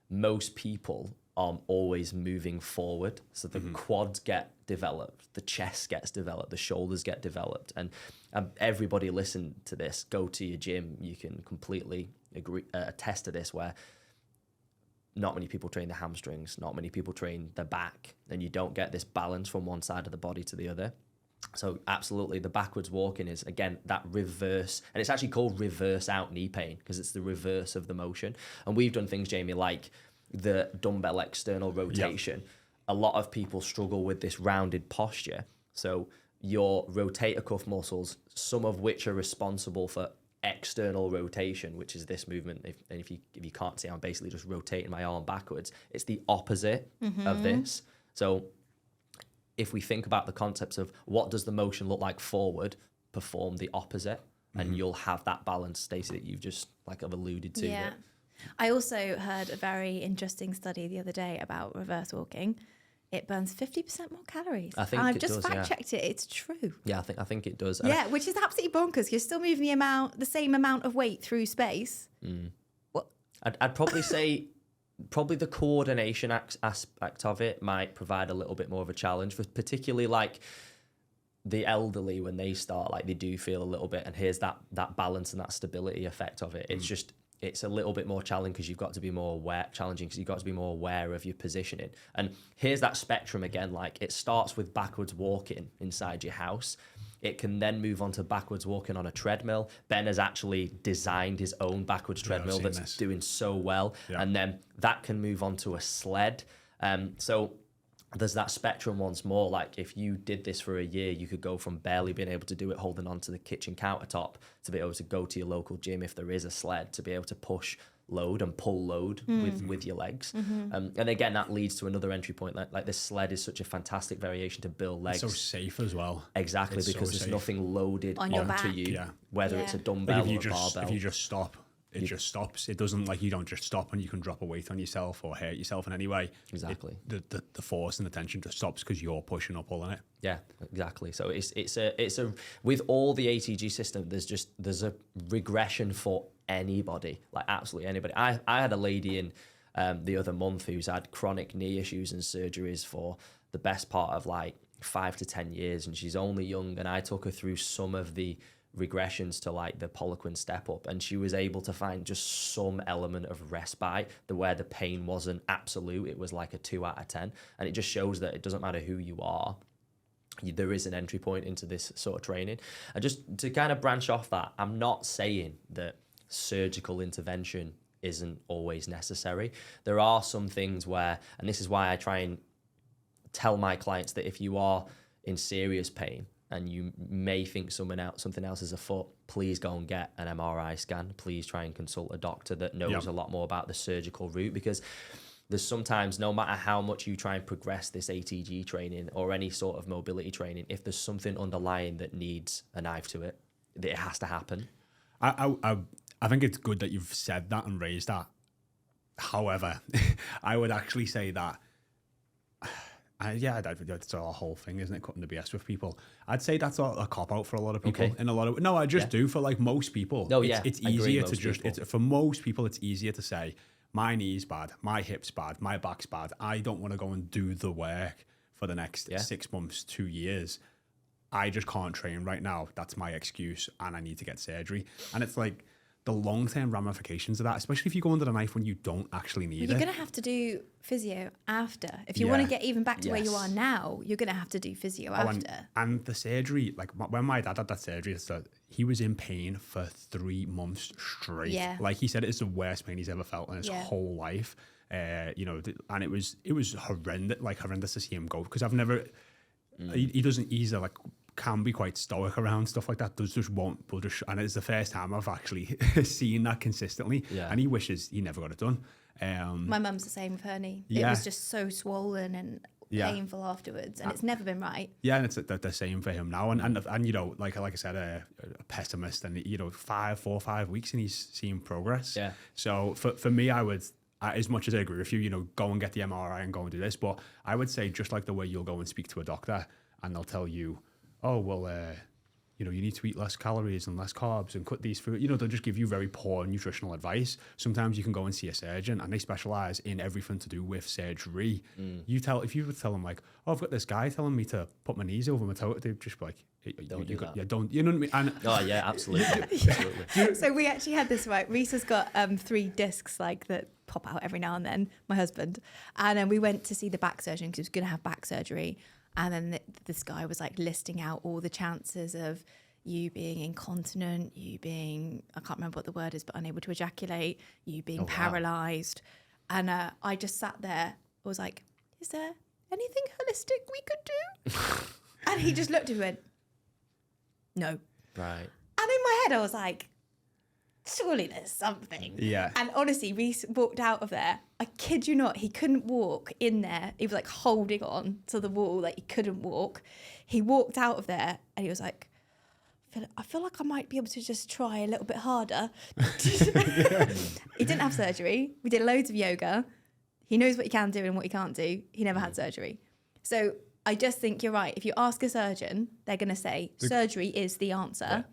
most people are always moving forward. So the quads get developed, the chest gets developed, the shoulders get developed. And everybody listen to this, go to your gym, you can completely attest to this, where not many people train the hamstrings, not many people train the back, and you don't get this balance from one side of the body to the other. So absolutely, the backwards walking is, again, that reverse, and it's actually called reverse out knee pain because it's the reverse of the motion. And we've done things, Jaymie, like the dumbbell external rotation. Yep. A lot of people struggle with this rounded posture. So your rotator cuff muscles, some of which are responsible for external rotation, which is this movement. If you can't see, I'm basically just rotating my arm backwards. It's the opposite of this. So if we think about the concepts of what does the motion look like forward, perform the opposite and you'll have that balance, Stacey, that you've just like I've alluded to. Yeah. I also heard a very interesting study the other day about reverse walking. It burns 50% more calories. I think I've it just does, fact-checked it. It's true. Yeah, I think it does. Yeah, which is absolutely bonkers. You're still moving the same amount of weight through space. What? I'd probably say probably the coordination aspect of it might provide a little bit more of a challenge, for particularly like the elderly when they start, like they do feel a little bit, and here's that balance and that stability effect of it. It's a little bit more challenging because you've got to be more aware of your positioning. And here's that spectrum again, like it starts with backwards walking inside your house. It can then move on to backwards walking on a treadmill. Ben has actually designed his own backwards treadmill that's doing so well. Yeah. And then that can move on to a sled. So there's that spectrum once more. Like if you did this for a year, you could go from barely being able to do it holding onto the kitchen countertop to be able to go to your local gym if there is a sled, to be able to push load and pull load with your legs. And again, that leads to another entry point. Like this sled is such a fantastic variation to build legs. It's so safe as well. Exactly, because there's nothing loaded onto you, whether it's a dumbbell or a barbell. If you just stop, it just stops. It doesn't, like, you don't just stop and you can drop a weight on yourself or hurt yourself in any way. Exactly. The force and the tension just stops because you're pushing or pulling it. Yeah, exactly. So it's a with all the ATG system, there's a regression for anybody, like absolutely anybody. I had a lady in the other month who's had chronic knee issues and surgeries for the best part of like 5 to 10 years, and she's only young, and I took her through some of the regressions to like the Poliquin step up, and she was able to find just some element of respite where the pain wasn't absolute. It was like a 2 out of 10, and it just shows that it doesn't matter who you are, there is an entry point into this sort of training. And just to kind of branch off that, I'm not saying that surgical intervention isn't always necessary. There are some things where, and this is why I try and tell my clients that if you are in serious pain and you may think something else is afoot, please go and get an MRI scan. Please try and consult a doctor that knows a lot more about the surgical route, because there's sometimes, no matter how much you try and progress this ATG training or any sort of mobility training, if there's something underlying that needs a knife to it, it has to happen. I think it's good that you've said that and raised that. However, I would actually say that, that's a whole thing, isn't it? Cutting the BS with people. I'd say that's a cop out for a lot of people. Okay. I just do for like most people. It's easier to just, for most people, it's easier to say, my knee's bad, my hip's bad, my back's bad. I don't want to go and do the work for the next 6 months, 2 years. I just can't train right now. That's my excuse, and I need to get surgery. And it's like, the long-term ramifications of that, especially if you go under the knife when you don't actually need it. You're going to have to do physio after. If you want to get even back to where you are now, you're going to have to do physio after. And the surgery, like when my dad had that surgery, he was in pain for 3 months straight. Yeah. Like he said, it's the worst pain he's ever felt in his whole life. And it was horrendous to see him go, because I've never, he's like, can be quite stoic around stuff like that. And it's the first time I've actually seen that consistently. Yeah. And he wishes he never got it done. My mum's the same with her knee. Yeah. It was just so swollen and painful afterwards, and it's never been right. Yeah, and it's the same for him now. And like I said, a pessimist, and 4 or 5 weeks, and he's seeing progress. Yeah. So for me, I would, as much as I agree with you, go and get the MRI and go and do this. But I would say, just like the way you'll go and speak to a doctor, and they'll tell you, oh, well, you need to eat less calories and less carbs and cut these food. They'll just give you very poor nutritional advice. Sometimes you can go and see a surgeon, and they specialize in everything to do with surgery. If you would tell them like, oh, I've got this guy telling me to put my knees over my toe, they'd just be like, don't do that. Yeah, don't. You know what I mean? And absolutely. Absolutely. So we actually had this, right? Reese has got 3 discs like that pop out every now and then, my husband. And then we went to see the back surgeon because he was going to have back surgery. And then this guy was like listing out all the chances of you being incontinent, you being, I can't remember what the word is, but unable to ejaculate, you being paralyzed. And I just sat there, I was like, is there anything holistic we could do? And he just looked at me and went, no. Right. And in my head, I was like, surely there's something. Yeah. And honestly, Reese walked out of there. I kid you not, he couldn't walk in there. He was like holding on to the wall, like he couldn't walk. He walked out of there and he was like, I feel like I might be able to just try a little bit harder. He didn't have surgery. We did loads of yoga. He knows what he can do and what he can't do. He never had surgery. So I just think you're right. If you ask a surgeon, they're going to say surgery is the answer. Yeah.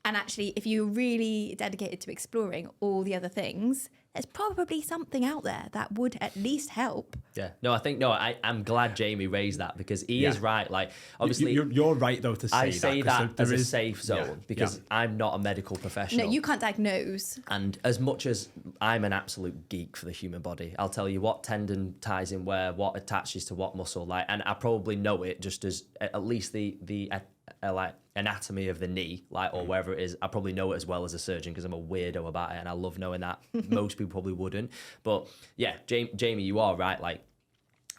And actually, if you're really dedicated to exploring all the other things, there's probably something out there that would at least help. Yeah. No, I'm glad Jaymie raised that, because he is right. Like, obviously, you're right though to say that. I say that as a safe zone because I'm not a medical professional. No, you can't diagnose. And as much as I'm an absolute geek for the human body, I'll tell you what tendon ties in where, what attaches to what muscle, like, and I probably know it just as at least the like anatomy of the knee, like, or wherever it is. I probably know it as well as a surgeon because I'm a weirdo about it, and I love knowing that. Most people probably wouldn't, but yeah, Jaymie, you are right. Like,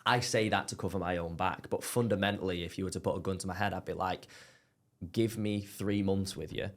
I say that to cover my own back, but fundamentally, if you were to put a gun to my head, I'd be like, give me 3 months with you.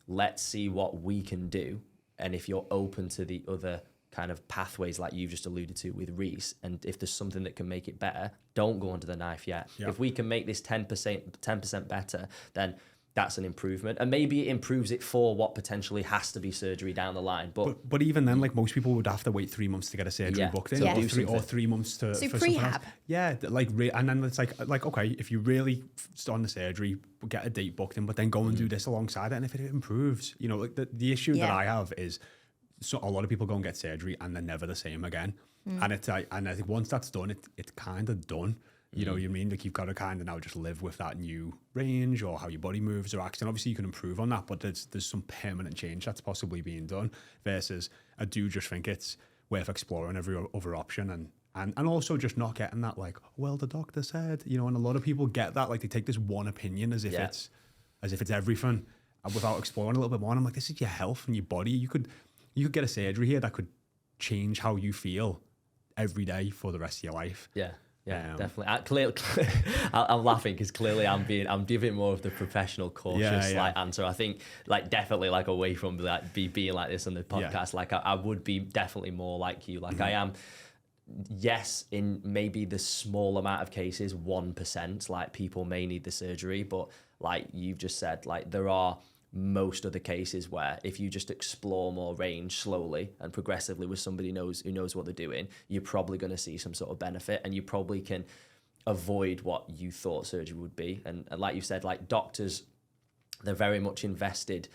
Let's see what we can do, and if you're open to the other kind of pathways like you've just alluded to with Reese, and if there's something that can make it better, don't go under the knife yet. Yeah. If we can make this 10% better, then that's an improvement, and maybe it improves it for what potentially has to be surgery down the line. But even then, like, most people would have to wait 3 months to get a surgery booked in, or 3 months to so for prehab. Yeah, like, and then it's like okay, if you really start on the surgery, get a date booked in, but then go and do this alongside it, and if it improves, you know, like the issue that I have is, so a lot of people go and get surgery and they're never the same again. And I think once that's done, it's kind of done. You know what I mean? Like, you've got to kind of now just live with that new range or how your body moves or acts. And obviously you can improve on that, but there's some permanent change that's possibly being done, versus I do just think it's worth exploring every other option, and also just not getting that, like, well, the doctor said, you know, and a lot of people get that, like, they take this one opinion as if it's everything, without exploring a little bit more. And I'm like, this is your health and your body. You could get a surgery here that could change how you feel every day for the rest of your life. Yeah, definitely. I'm laughing because clearly I'm giving more of the professional, cautious answer. I think, like, definitely, like, away from like being like this on the podcast, like I would be definitely more like you. Like, I am. Yes, in maybe the small amount of cases, 1%, like, people may need the surgery, but like you've just said, like, there are most of the cases where if you just explore more range slowly and progressively with somebody who knows what they're doing, you're probably going to see some sort of benefit, and you probably can avoid what you thought surgery would be. And like you said, like, doctors, they're very much invested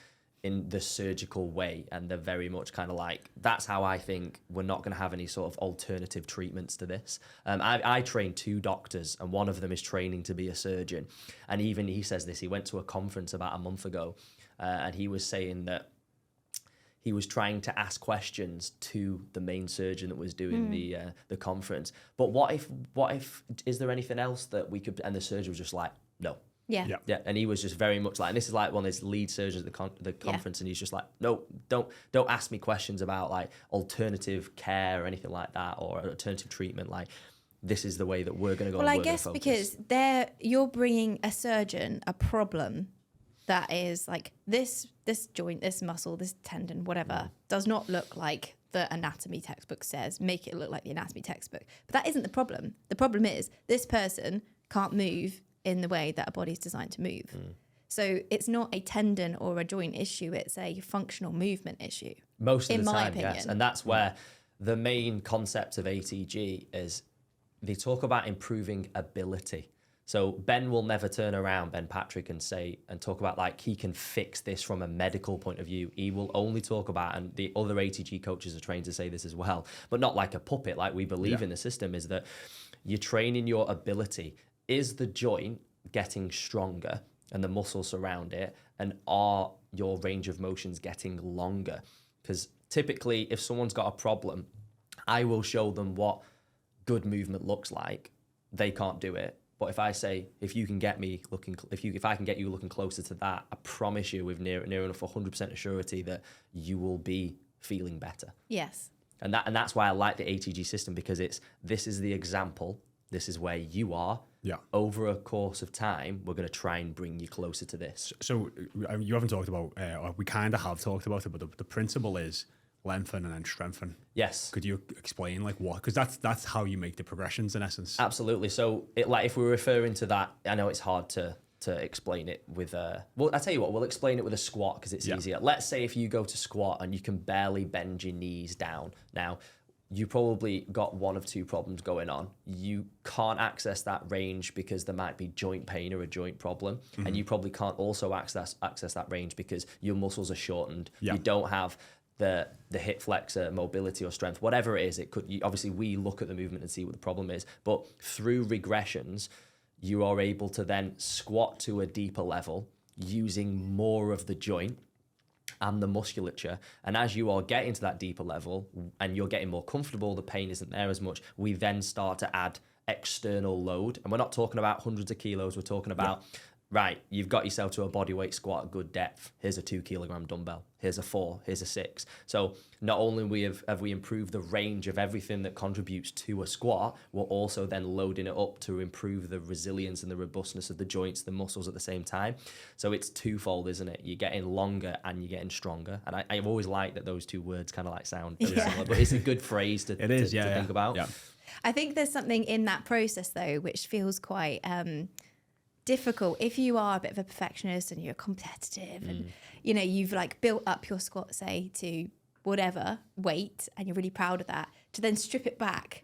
in the surgical way, and they're very much kind of like, that's how I think we're not going to have any sort of alternative treatments to this. I train 2 doctors, and one of them is training to be a surgeon, and even he says this. He went to a conference about a month ago, and he was saying that he was trying to ask questions to the main surgeon that was doing the conference. But what if is there anything else that we could? And the surgeon was just like, no. Yeah. And he was just very much like, and this is like one of his lead surgeons at the conference, and he's just like, no, don't ask me questions about, like, alternative care or anything like that, or alternative treatment. Like, this is the way that we're going to go. Well, I guess because you're bringing a surgeon a problem that is like this joint, this muscle, this tendon, whatever, does not look like the anatomy textbook says. Make it look like the anatomy textbook. But that isn't the problem. The problem is this person can't move in the way that a body's designed to move. So it's not a tendon or a joint issue, it's a functional movement issue. Most of the time, yes. And that's where the main concept of ATG is, they talk about improving ability. So Ben will never turn around, Ben Patrick, and talk about, like, he can fix this from a medical point of view. He will only talk about, and the other ATG coaches are trained to say this as well, but not like a puppet, like we believe in the system, is that you're training your ability. Is the joint getting stronger and the muscles around it, and are your range of motions getting longer? Because typically, if someone's got a problem, I will show them what good movement looks like. They can't do it. But if I say, if I can get you looking closer to that, I promise you with near enough 100% surety that you will be feeling better. Yes. And that's why I like the ATG system, because this is the example. This is where you are. Yeah. Over a course of time, we're going to try and bring you closer to this. So you haven't talked about, or we kind of have talked about it, but the principle is lengthen and then strengthen. Yes. Could you explain, like, what? Because that's how you make the progressions in essence. Absolutely. So if we're referring to that, I know it's hard to to explain it with well, I tell you what, we'll explain it with a squat because it's easier. Let's say if you go to squat and you can barely bend your knees down. Now, you probably got one of two problems going on. You can't access that range because there might be joint pain or a joint problem. And you probably can't also access that range because your muscles are shortened. You don't have the hip flexor mobility or strength, whatever it is. It could, obviously we look at the movement and see what the problem is, but through regressions, you are able to then squat to a deeper level using more of the joint and the musculature. And as you are getting to that deeper level and you're getting more comfortable, the pain isn't there as much, we then start to add external load. And we're not talking about hundreds of kilos, we're talking about, right, you've got yourself to a bodyweight squat at good depth. Here's a 2 kilogram dumbbell. Here's a 4. Here's a 6. So not only have we improved the range of everything that contributes to a squat, we're also then loading it up to improve the resilience and the robustness of the joints, the muscles at the same time. So it's twofold, isn't it? You're getting longer and you're getting stronger. And I've always liked that those two words kind of like sound similar, but it's a good phrase to think about. Yeah. I think there's something in that process though, which feels quite difficult if you are a bit of a perfectionist and you're competitive and you know you've like built up your squat say to whatever weight and you're really proud of that, to then strip it back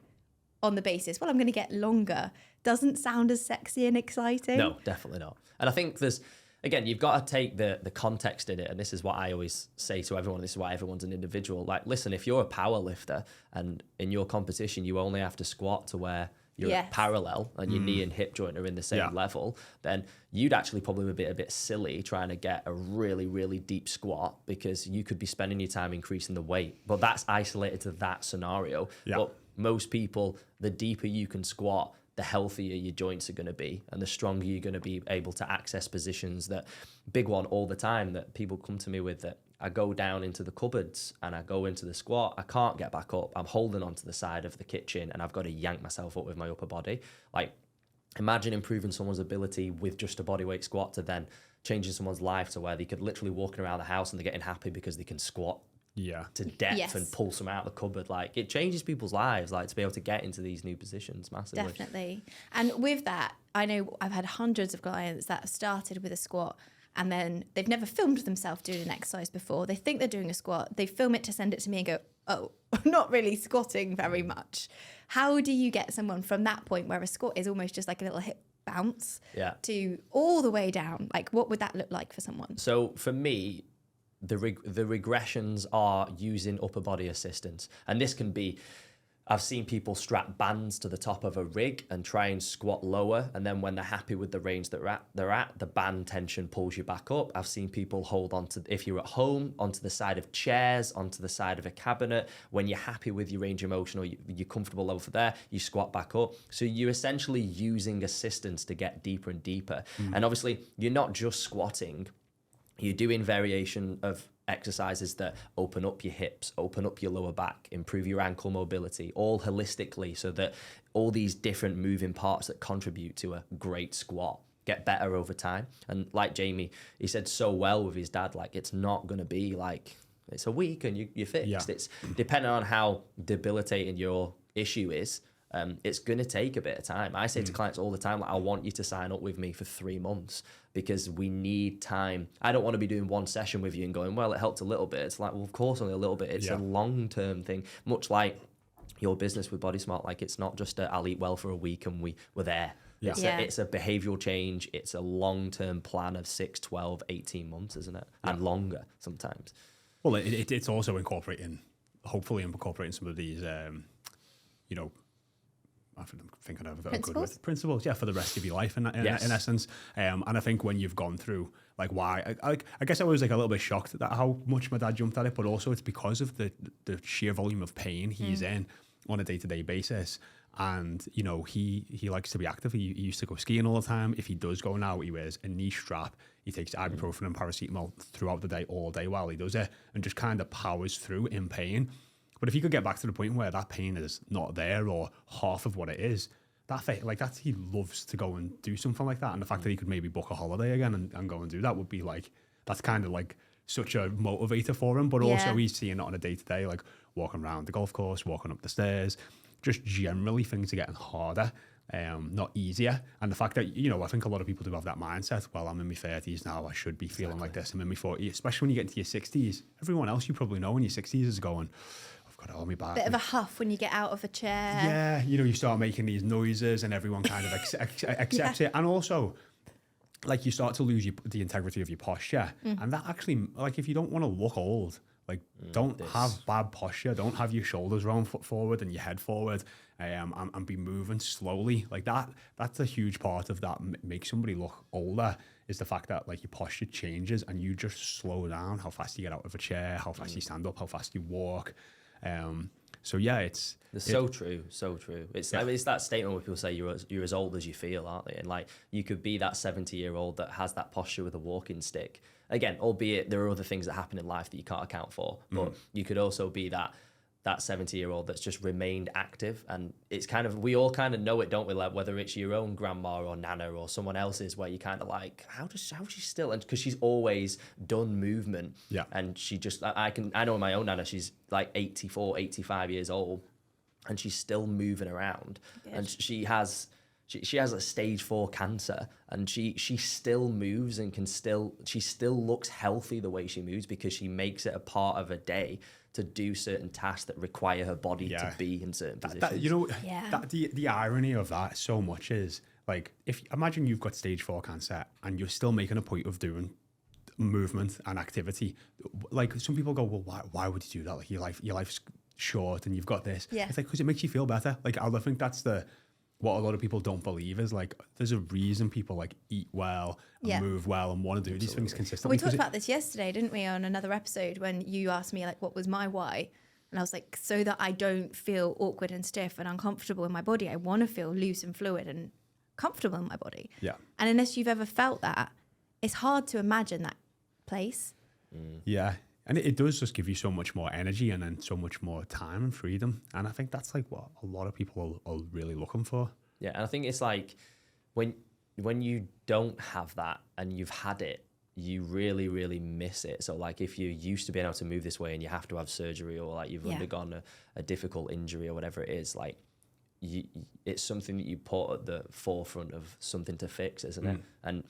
on the basis, well, I'm going to get longer, doesn't sound as sexy and exciting. No, definitely not. And I think there's, again, you've got to take the context in it, and this is what I always say to everyone, this is why everyone's an individual. Like, listen, if you're a power lifter and in your competition you only have to squat to where you're parallel and your knee and hip joint are in the same level, then you'd actually probably be a bit silly trying to get a really, really deep squat because you could be spending your time increasing the weight. But that's isolated to that scenario. Yeah. But most people, the deeper you can squat, the healthier your joints are going to be and the stronger you're going to be able to access positions. That big one all the time that people come to me with, that I go down into the cupboards and I go into the squat, I can't get back up, I'm holding onto the side of the kitchen and I've got to yank myself up with my upper body. Like, imagine improving someone's ability with just a bodyweight squat to then changing someone's life to where they could literally walking around the house and they're getting happy because they can squat to depth and pull some out of the cupboard. Like, it changes people's lives, like, to be able to get into these new positions massively. Definitely. And with that, I know I've had hundreds of clients that have started with a squat and then they've never filmed themselves doing an exercise before. They think they're doing a squat. They film it to send it to me and go, oh, I'm not really squatting very much. How do you get someone from that point where a squat is almost just like a little hip bounce to all the way down? Like, what would that look like for someone? So for me, the regressions are using upper body assistance. And this can be, I've seen people strap bands to the top of a rig and try and squat lower. And then when they're happy with the range they're at, the band tension pulls you back up. I've seen people hold on to, if you're at home, onto the side of chairs, onto the side of a cabinet. When you're happy with your range of motion or you're comfortable level for there, you squat back up. So you're essentially using assistance to get deeper and deeper. And obviously you're not just squatting, you're doing variation of exercises that open up your hips, open up your lower back, improve your ankle mobility, all holistically, so that all these different moving parts that contribute to a great squat get better over time. And like Jaymie, he said so well with his dad, like, it's not going to be like, it's a week and you're fixed. Yeah. It's depending on how debilitating your issue is. It's going to take a bit of time. I say to clients all the time, like, I want you to sign up with me for 3 months because we need time. I don't want to be doing one session with you and going, well, it helped a little bit. It's like, well, of course, only a little bit. It's a long-term thing, much like your business with BodySmart. Like, it's not just I'll eat well for a week and we're there. Yeah. It's a behavioral change. It's a long-term plan of 6, 12, 18 months, isn't it? And longer sometimes. Well, it's also hopefully incorporating some of these, I think I've got a good word. Principles, for the rest of your life in essence. And I think when you've gone through, like, why, I guess I was like a little bit shocked at how much my dad jumped at it, but also it's because of the sheer volume of pain he's in on a day-to-day basis. And, you know, he likes to be active. He used to go skiing all the time. If he does go now, he wears a knee strap. He takes ibuprofen and paracetamol throughout the day, all day while he does it, and just kind of powers through in pain. But if he could get back to the point where that pain is not there or half of what it is, he loves to go and do something like that. And the fact that he could maybe book a holiday again and go and do that would be like, that's kind of like such a motivator for him. But also he's seeing it on a day-to-day, like walking around the golf course, walking up the stairs, just generally things are getting harder. not easier. And the fact that, you know, I think a lot of people do have that mindset, well, I'm in my 30s now, I should be feeling like this. I'm in my 40s, especially when you get into your 60s. Everyone else you probably know in your 60s is going, I've got to hold me back. Bit of a huff when you get out of a chair. Yeah, you know, you start making these noises and everyone kind of accepts it. And also, like, you start to lose the integrity of your posture. And that actually, like, if you don't want to look old, like, don't have bad posture. Don't have your shoulders round forward and your head forward, and be moving slowly. Like that. That's a huge part of that makes somebody look older, is the fact that, like, your posture changes and you just slow down how fast you get out of a chair, how fast you stand up, how fast you walk. So yeah, it's so true. It's I mean, it's that statement where people say you're as old as you feel, aren't they? And like, you could be that 70-year-old that has that posture with a walking stick. Again, albeit there are other things that happen in life that you can't account for, but you could also be that 70-year-old that's just remained active. And it's kind of, we all kind of know it, don't we? Like, whether it's your own grandma or nana or someone else's, where you kind of like, how is she still? And because she's always done movement. Yeah. And she just, I know my own nana, she's like 84, 85 years old, and she's still moving around. Good. And she has a stage 4 cancer, and she still moves and she still looks healthy the way she moves, because she makes it a part of her day to do certain tasks that require her body to be in certain positions. You know, the irony of that so much is, like, if imagine you've got stage 4 cancer and you're still making a point of doing movement and activity. Like, some people go, well, why would you do that? Like, your life's short and you've got this. Yeah. It's like, because it makes you feel better. Like, I think that's what a lot of people don't believe is, like, there's a reason people, like, eat well and move well and want to do these things consistently. We talked about this yesterday, didn't we, on another episode, when you asked me, like, what was my why? And I was like, so that I don't feel awkward and stiff and uncomfortable in my body. I want to feel loose and fluid and comfortable in my body. Yeah. And unless you've ever felt that, it's hard to imagine that place. Yeah. And it does just give you so much more energy and then so much more time and freedom. And I think that's, like, what a lot of people are really looking for. Yeah, and I think it's like when you don't have that and you've had it, you really, really miss it. So, like, if you're used to being able to move this way and you have to have surgery, or, like, you've undergone a difficult injury or whatever it is, like, it's something that you put at the forefront of something to fix, isn't it? And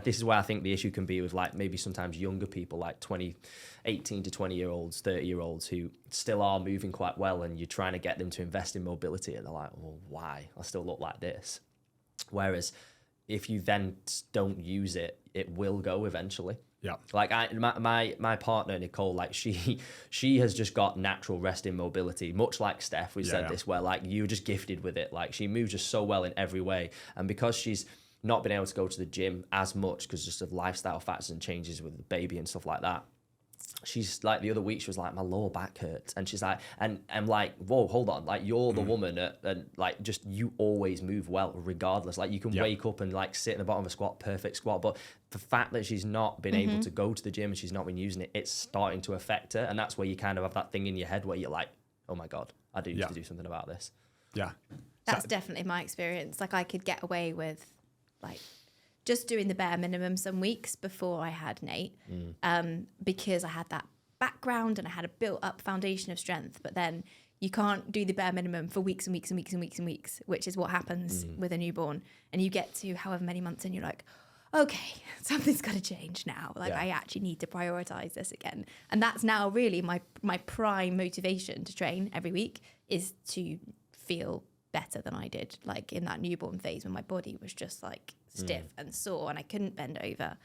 this is why I think the issue can be with, like, maybe sometimes younger people, like 18 to 20-year-olds, 30-year-olds who still are moving quite well, and you're trying to get them to invest in mobility, and they're like, well, why? I still look like this. Whereas if you then don't use it, it will go eventually. Yeah. Like, my partner, Nicole, like, she has just got natural resting mobility, much like Steph. We said this, where, like, you're just gifted with it. Like, she moves just so well in every way. And because she's not been able to go to the gym as much because just of lifestyle factors and changes with the baby and stuff like that, she's like, the other week she was like, my lower back hurts, and she's like, and I'm like, whoa, hold on, like, you're the woman and, like, just, you always move well regardless. Like, you can wake up and, like, sit in the bottom of a squat, perfect squat, but the fact that she's not been able to go to the gym and she's not been using it, it's starting to affect her. And that's where you kind of have that thing in your head where you're like, oh my god, I do need to do something about this. That's definitely my experience. Like, I could get away with, like, just doing the bare minimum some weeks before I had Nate, because I had that background and I had a built-up foundation of strength. But then you can't do the bare minimum for weeks and weeks and weeks and weeks and weeks, which is what happens with a newborn. And you get to however many months and you're like, okay, something's got to change now. Like, I actually need to prioritize this again. And that's now really my prime motivation to train every week, is to feel better than I did, like, in that newborn phase when my body was just, like, stiff and sore and I couldn't bend over.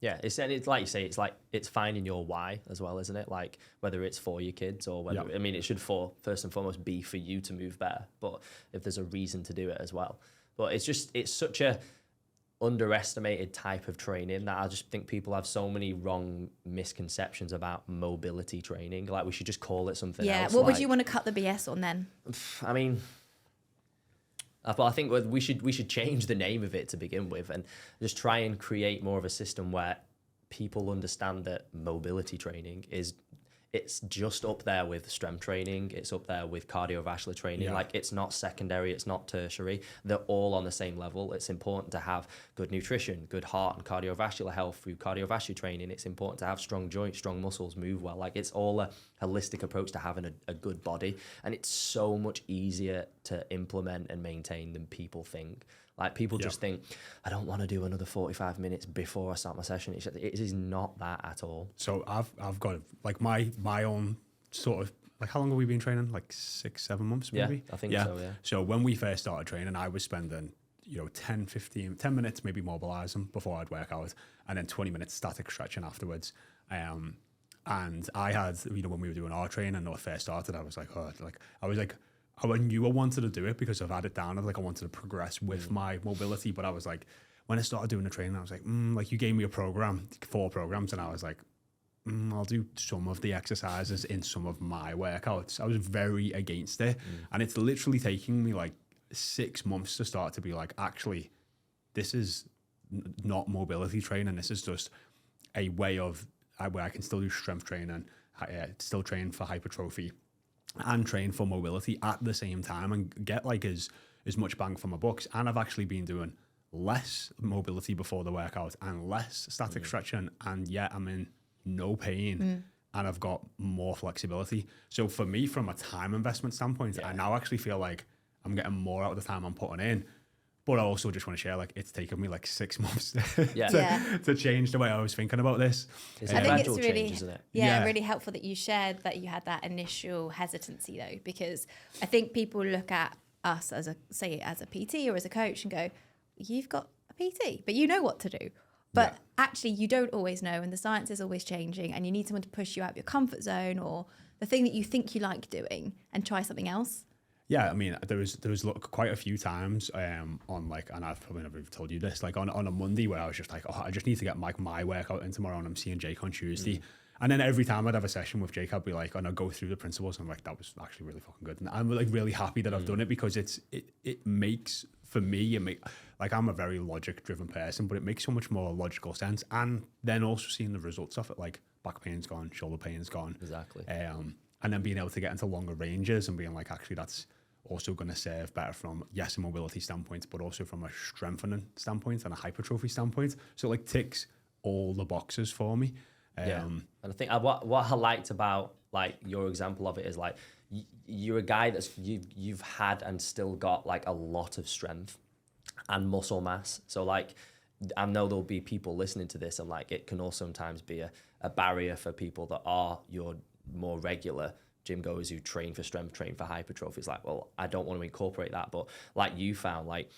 Yeah, it's like you say, it's finding your why as well, isn't it? Like, whether it's for your kids or whether, I mean, it should first and foremost be for you to move better, but if there's a reason to do it as well. But it's such a underestimated type of training that I just think people have so many wrong misconceptions about mobility training. Like, we should just call it something else. Yeah, what would you want to cut the BS on then? I mean, but I think we should change the name of it to begin with, and just try and create more of a system where people understand that mobility training is it's just up there with strength training. It's up there with cardiovascular training. Yeah. Like, it's not secondary, it's not tertiary. They're all on the same level. It's important to have good nutrition, good heart and cardiovascular health through cardiovascular training. It's important to have strong joints, strong muscles, move well. Like, it's all a holistic approach to having a good body. And it's so much easier to implement and maintain than people think. Like, people just think, I don't want to do another 45 minutes before I start my session. It is not that at all. So I've got like my own sort of, like, how long have we been training? Like 6-7 months maybe? Yeah, I think so, yeah. So when we first started training, I was spending, 10 minutes maybe mobilizing before I'd work out, and then 20 minutes static stretching afterwards. And I had, when we were doing our training and when I first started, I was like, I knew I wanted to do it because I've had it down. I wanted to progress with my mobility, but I was like, when I started doing the training, I was like, like, you gave me a program, 4 programs, and I was like, I'll do some of the exercises in some of my workouts. I was very against it, and it's literally taking me like 6 months to start to be like, actually, this is not mobility training. This is just a way of where I can still do strength training, still train for hypertrophy, and train for mobility at the same time and get like as much bang for my bucks. And I've actually been doing less mobility before the workout and less static stretching, and yet I'm in no pain and I've got more flexibility. So for me, from a time investment standpoint, I now actually feel like I'm getting more out of the time I'm putting in. But I also just want to share, like, it's taken me like 6 months to change the way I was thinking about this. It's I think it's really, change, isn't it? really helpful that you shared that you had that initial hesitancy, though, because I think people look at us as a PT or as a coach and go, you've got a PT, but you know what to do. But actually, you don't always know, and the science is always changing, and you need someone to push you out of your comfort zone or the thing that you think you like doing and try something else. Yeah, I mean, there was quite a few times on, like, and I've probably never told you this, like on a Monday where I was just like, I just need to get my workout in tomorrow, and I'm seeing Jake on Tuesday. And then every time I'd have a session with Jake, I'd be like, and I'd go through the principles, and I'm like, that was actually really fucking good. And I'm like really happy that I've done it, because it makes, for me, like, I'm a very logic driven person, but it makes so much more logical sense. And then also seeing the results of it, like back pain's gone, shoulder pain's gone. Exactly. And then being able to get into longer ranges and being like, actually, that's also going to serve better from, yes, a mobility standpoint, but also from a strengthening standpoint and a hypertrophy standpoint. So it, like, ticks all the boxes for me. And I think what I liked about, like, your example of it is, like, you're a guy that's you've had and still got, like, a lot of strength and muscle mass. So, like, I know there'll be people listening to this, and, like, it can also sometimes be a barrier for people that are your more regular gym goers who train for strength, train for hypertrophy. It's like, well, I don't want to incorporate that. But like you found, like,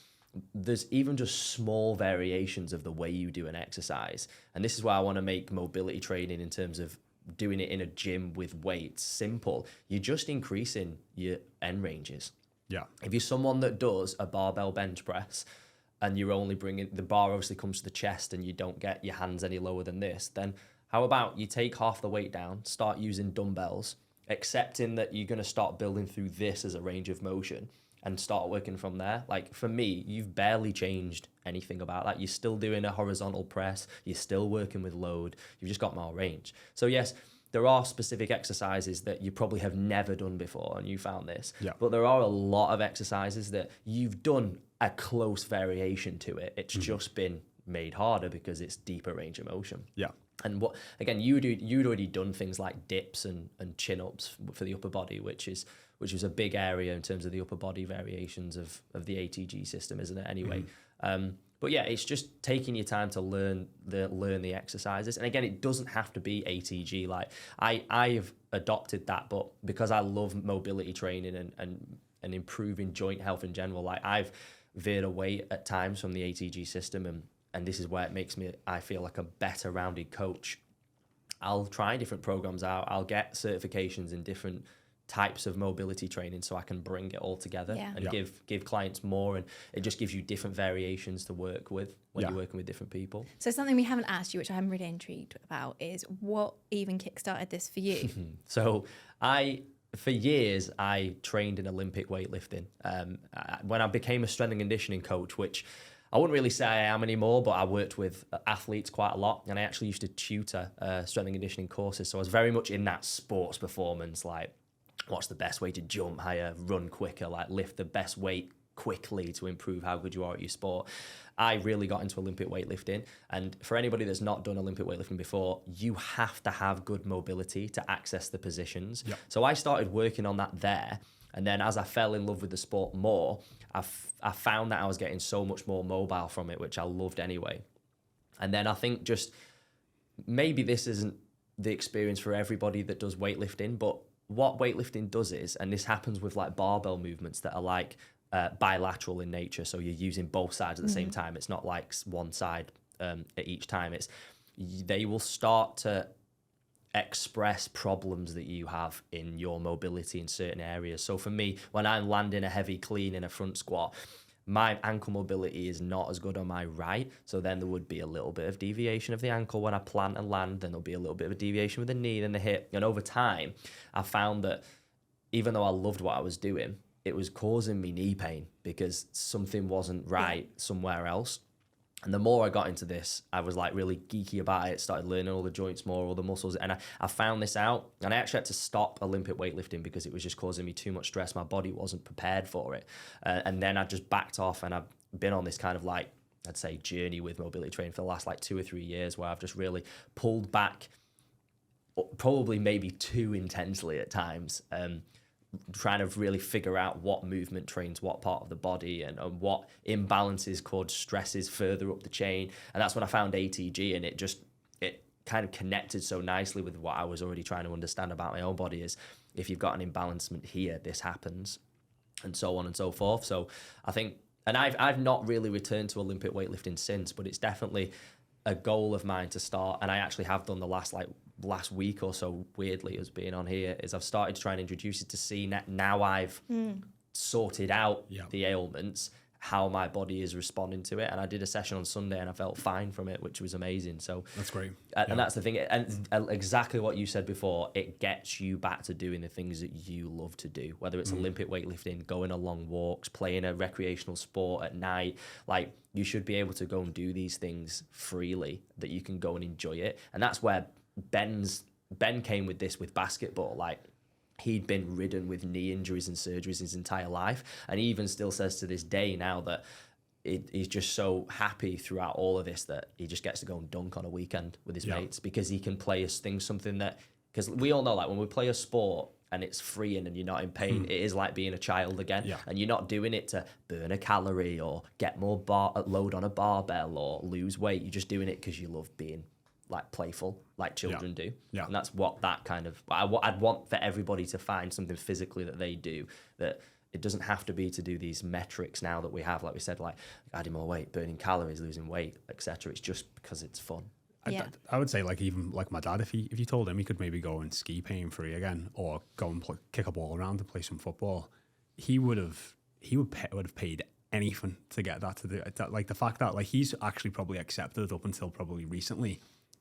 there's even just small variations of the way you do an exercise. And this is why I want to make mobility training, in terms of doing it in a gym with weights, simple. You're just increasing your end ranges. Yeah. If you're someone that does a barbell bench press and you're only bringing, the bar obviously comes to the chest and you don't get your hands any lower than this, then how about you take half the weight down, start using dumbbells, accepting that you're going to start building through this as a range of motion and start working from there. Like, for me, you've barely changed anything about that. You're still doing a horizontal press. You're still working with load. You've just got more range. So yes, there are specific exercises that you probably have never done before, and you found this. Yeah. But there are a lot of exercises that you've done a close variation to it. It's just been made harder because it's deeper range of motion. Yeah. And what, again, you'd already done things like dips and chin-ups for the upper body, which is a big area in terms of the upper body variations of the ATG system, isn't it? Anyway, but yeah, it's just taking your time to learn the exercises. And again, it doesn't have to be ATG. Like, I've adopted that, but because I love mobility training and improving joint health in general, like, I've veered away at times from the ATG system, and this is where it makes me, I feel like a better rounded coach. I'll try different programs out. I'll get certifications in different types of mobility training so I can bring it all together and give clients more, and it just gives you different variations to work with when you're working with different people. So something we haven't asked you, which I'm really intrigued about, is what even kickstarted this for you? So for years, I trained in Olympic weightlifting. When I became a strength and conditioning coach, which I wouldn't really say I am anymore, but I worked with athletes quite a lot, and I actually used to tutor strength and conditioning courses. So I was very much in that sports performance, like what's the best way to jump higher, run quicker, like lift the best weight quickly to improve how good you are at your sport. I really got into Olympic weightlifting, and for anybody that's not done Olympic weightlifting before, you have to have good mobility to access the positions. Yep. So I started working on that there, and then as I fell in love with the sport more, I found that I was getting so much more mobile from it, which I loved anyway. And then I think just maybe this isn't the experience for everybody that does weightlifting, but what weightlifting does is, and this happens with like barbell movements that are like bilateral in nature, so you're using both sides at the same time. It's not like one side at each time. They will start to express problems that you have in your mobility in certain areas. So for me, when I'm landing a heavy clean in a front squat, my ankle mobility is not as good on my right, so then there would be a little bit of deviation of the ankle when I plant and land, then there'll be a little bit of a deviation with the knee and the hip, and over time I found that even though I loved what I was doing, it was causing me knee pain because something wasn't right somewhere else. And the more I got into this, I was like really geeky about it, started learning all the joints more, all the muscles. And I found this out, and I actually had to stop Olympic weightlifting because it was just causing me too much stress. My body wasn't prepared for it. And then I just backed off, and I've been on this kind of like, I'd say, journey with mobility training for the last like 2 or 3 years, where I've just really pulled back, probably maybe too intensely at times, trying to really figure out what movement trains what part of the body, and what imbalances cause stresses further up the chain. And that's when I found ATG, and it kind of connected so nicely with what I was already trying to understand about my own body, is if you've got an imbalancement here, this happens, and so on and so forth. So I think, and I've not really returned to Olympic weightlifting since, but it's definitely a goal of mine to start, and I actually have done the last week or so, weirdly, as being on here, is I've started to try and introduce it to see now I've sorted out the ailments, how my body is responding to it. And I did a session on Sunday and I felt fine from it, which was amazing. So that's great. And that's the thing. And exactly what you said before, it gets you back to doing the things that you love to do, whether it's Olympic weightlifting, going on long walks, playing a recreational sport at night. Like, you should be able to go and do these things freely, that you can go and enjoy it. And that's where Ben came with this with basketball. Like, he'd been ridden with knee injuries and surgeries his entire life, and he even still says to this day now that he's just so happy throughout all of this that he just gets to go and dunk on a weekend with his mates, because he can play something that, because we all know, like, when we play a sport and it's freeing and you're not in pain, it is like being a child again. And you're not doing it to burn a calorie or get more load on a barbell or lose weight. You're just doing it because you love being like playful, like children do. And that's what that kind of, I'd want for everybody to find something physically that they do, that it doesn't have to be to do these metrics now that we have, like we said, like adding more weight, burning calories, losing weight, etc. It's just because it's fun. I would say, like, even like my dad, if you told him he could maybe go and ski pain free again, or go and kick a ball around and play some football, he would have paid anything to get that to do it. Like, the fact that, like, he's actually probably accepted up until probably recently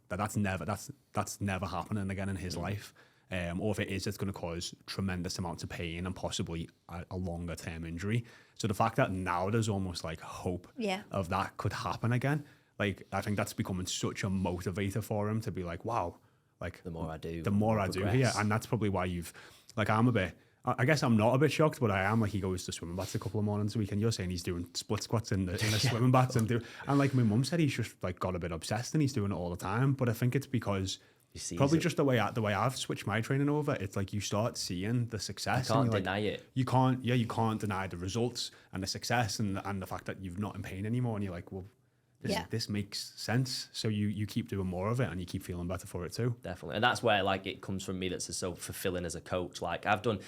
that's never happening again in his life. Or if it is, it's going to cause tremendous amounts of pain and possibly a longer term injury. So the fact that now there's almost like hope of that could happen again, like, I think that's becoming such a motivator for him to be like, wow, like, the more I do here. And that's probably why I guess I'm not a bit shocked, but I am. Like, he goes to swimming baths a couple of mornings a week, and you're saying he's doing split squats in the swimming baths, and like my mum said, he's just like got a bit obsessed and he's doing it all the time. But I think it's because probably just the way I've switched my training over. It's like you start seeing the success. You can't deny it. You can't deny the results and the success and the fact that you're not in pain anymore. And you're like, well, this makes sense. So you keep doing more of it, and you keep feeling better for it too. Definitely. And that's where, like, it comes from me, that's so fulfilling as a coach. Like, I've been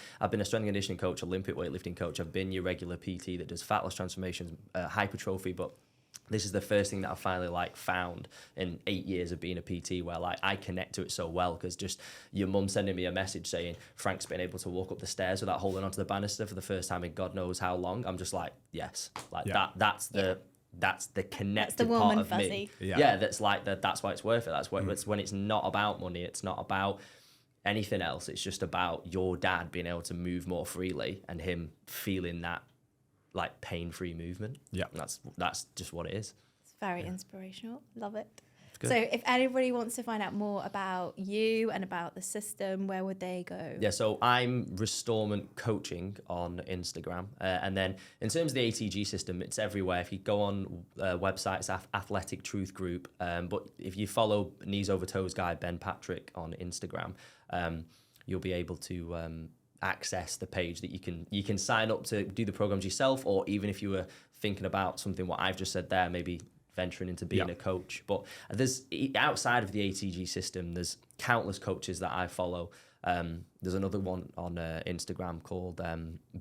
a strength and conditioning coach, Olympic weightlifting coach. I've been your regular PT that does fat loss transformations, hypertrophy, but this is the first thing that I finally like found in 8 years of being a PT where, like, I connect to it so well, because just your mum sending me a message saying Frank's been able to walk up the stairs without holding onto the banister for the first time in God knows how long. I'm just like, yes, like that's the connected part of me. That's like that's why it's worth it. That's why it's when it's not about money, it's not about anything else. It's just about your dad being able to move more freely and him feeling that like pain-free movement. Yeah. And that's just what it is. It's very inspirational. Love it. Good. So if anybody wants to find out more about you and about the system, where would they go? Yeah, so I'm Restorement Coaching on Instagram. And then in terms of the ATG system, it's everywhere. If you go on websites, Athletic Truth Group, but if you follow Knees Over Toes guy, Ben Patrick on Instagram, you'll be able to access the page that you can sign up to do the programs yourself, or even if you were thinking about something what I've just said there, maybe venturing into being a coach. But there's, outside of the ATG system, there's countless coaches that I follow. There's another one on Instagram called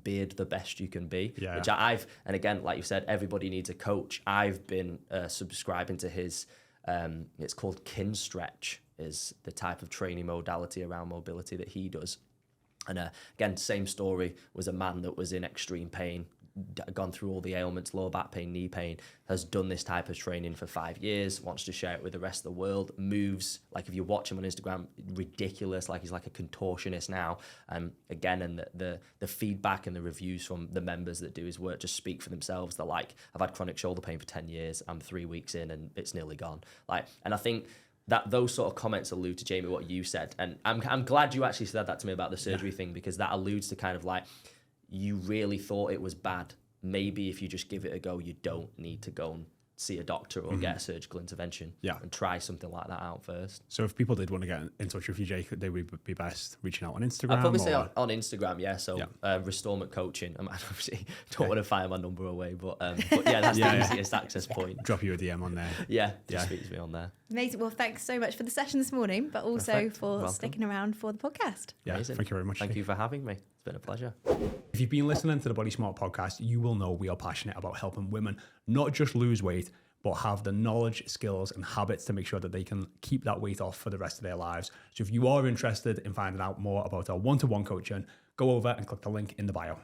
Beard the Best You Can Be, which and again, like you said, everybody needs a coach. I've been subscribing to his, it's called Kin Stretch, is the type of training modality around mobility that he does. And again, same story, was a man that was in extreme pain, gone through all the ailments, lower back pain, knee pain, has done this type of training for 5 years, wants to share it with the rest of the world, moves, like if you watch him on Instagram, ridiculous, like he's like a contortionist now. Again, and the feedback and the reviews from the members that do his work just speak for themselves. They're like, I've had chronic shoulder pain for 10 years, I'm 3 weeks in and it's nearly gone. And I think that those sort of comments allude to, Jaymie, what you said. And I'm glad you actually said that to me about the surgery thing, because that alludes to kind of like, you really thought it was bad. Maybe if you just give it a go, you don't need to go and see a doctor or get a surgical intervention. And try something like that out first. So if people did want to get in touch with you, Jake, they would be best reaching out on Instagram? I'd probably say on Instagram, yeah. So Restorement Coaching. I obviously don't want to fire my number away, but yeah, that's the easiest access point. Drop you a DM on there. Just speak to me on there. Amazing. Well, thanks so much for the session this morning, but also for sticking around for the podcast. Yeah, amazing. Thank you very much. Thank you for having me. It's been a pleasure. If you've been listening to the Body Smart podcast, you will know we are passionate about helping women not just lose weight, but have the knowledge, skills, and habits to make sure that they can keep that weight off for the rest of their lives. So if you are interested in finding out more about our one-to-one coaching, go over and click the link in the bio.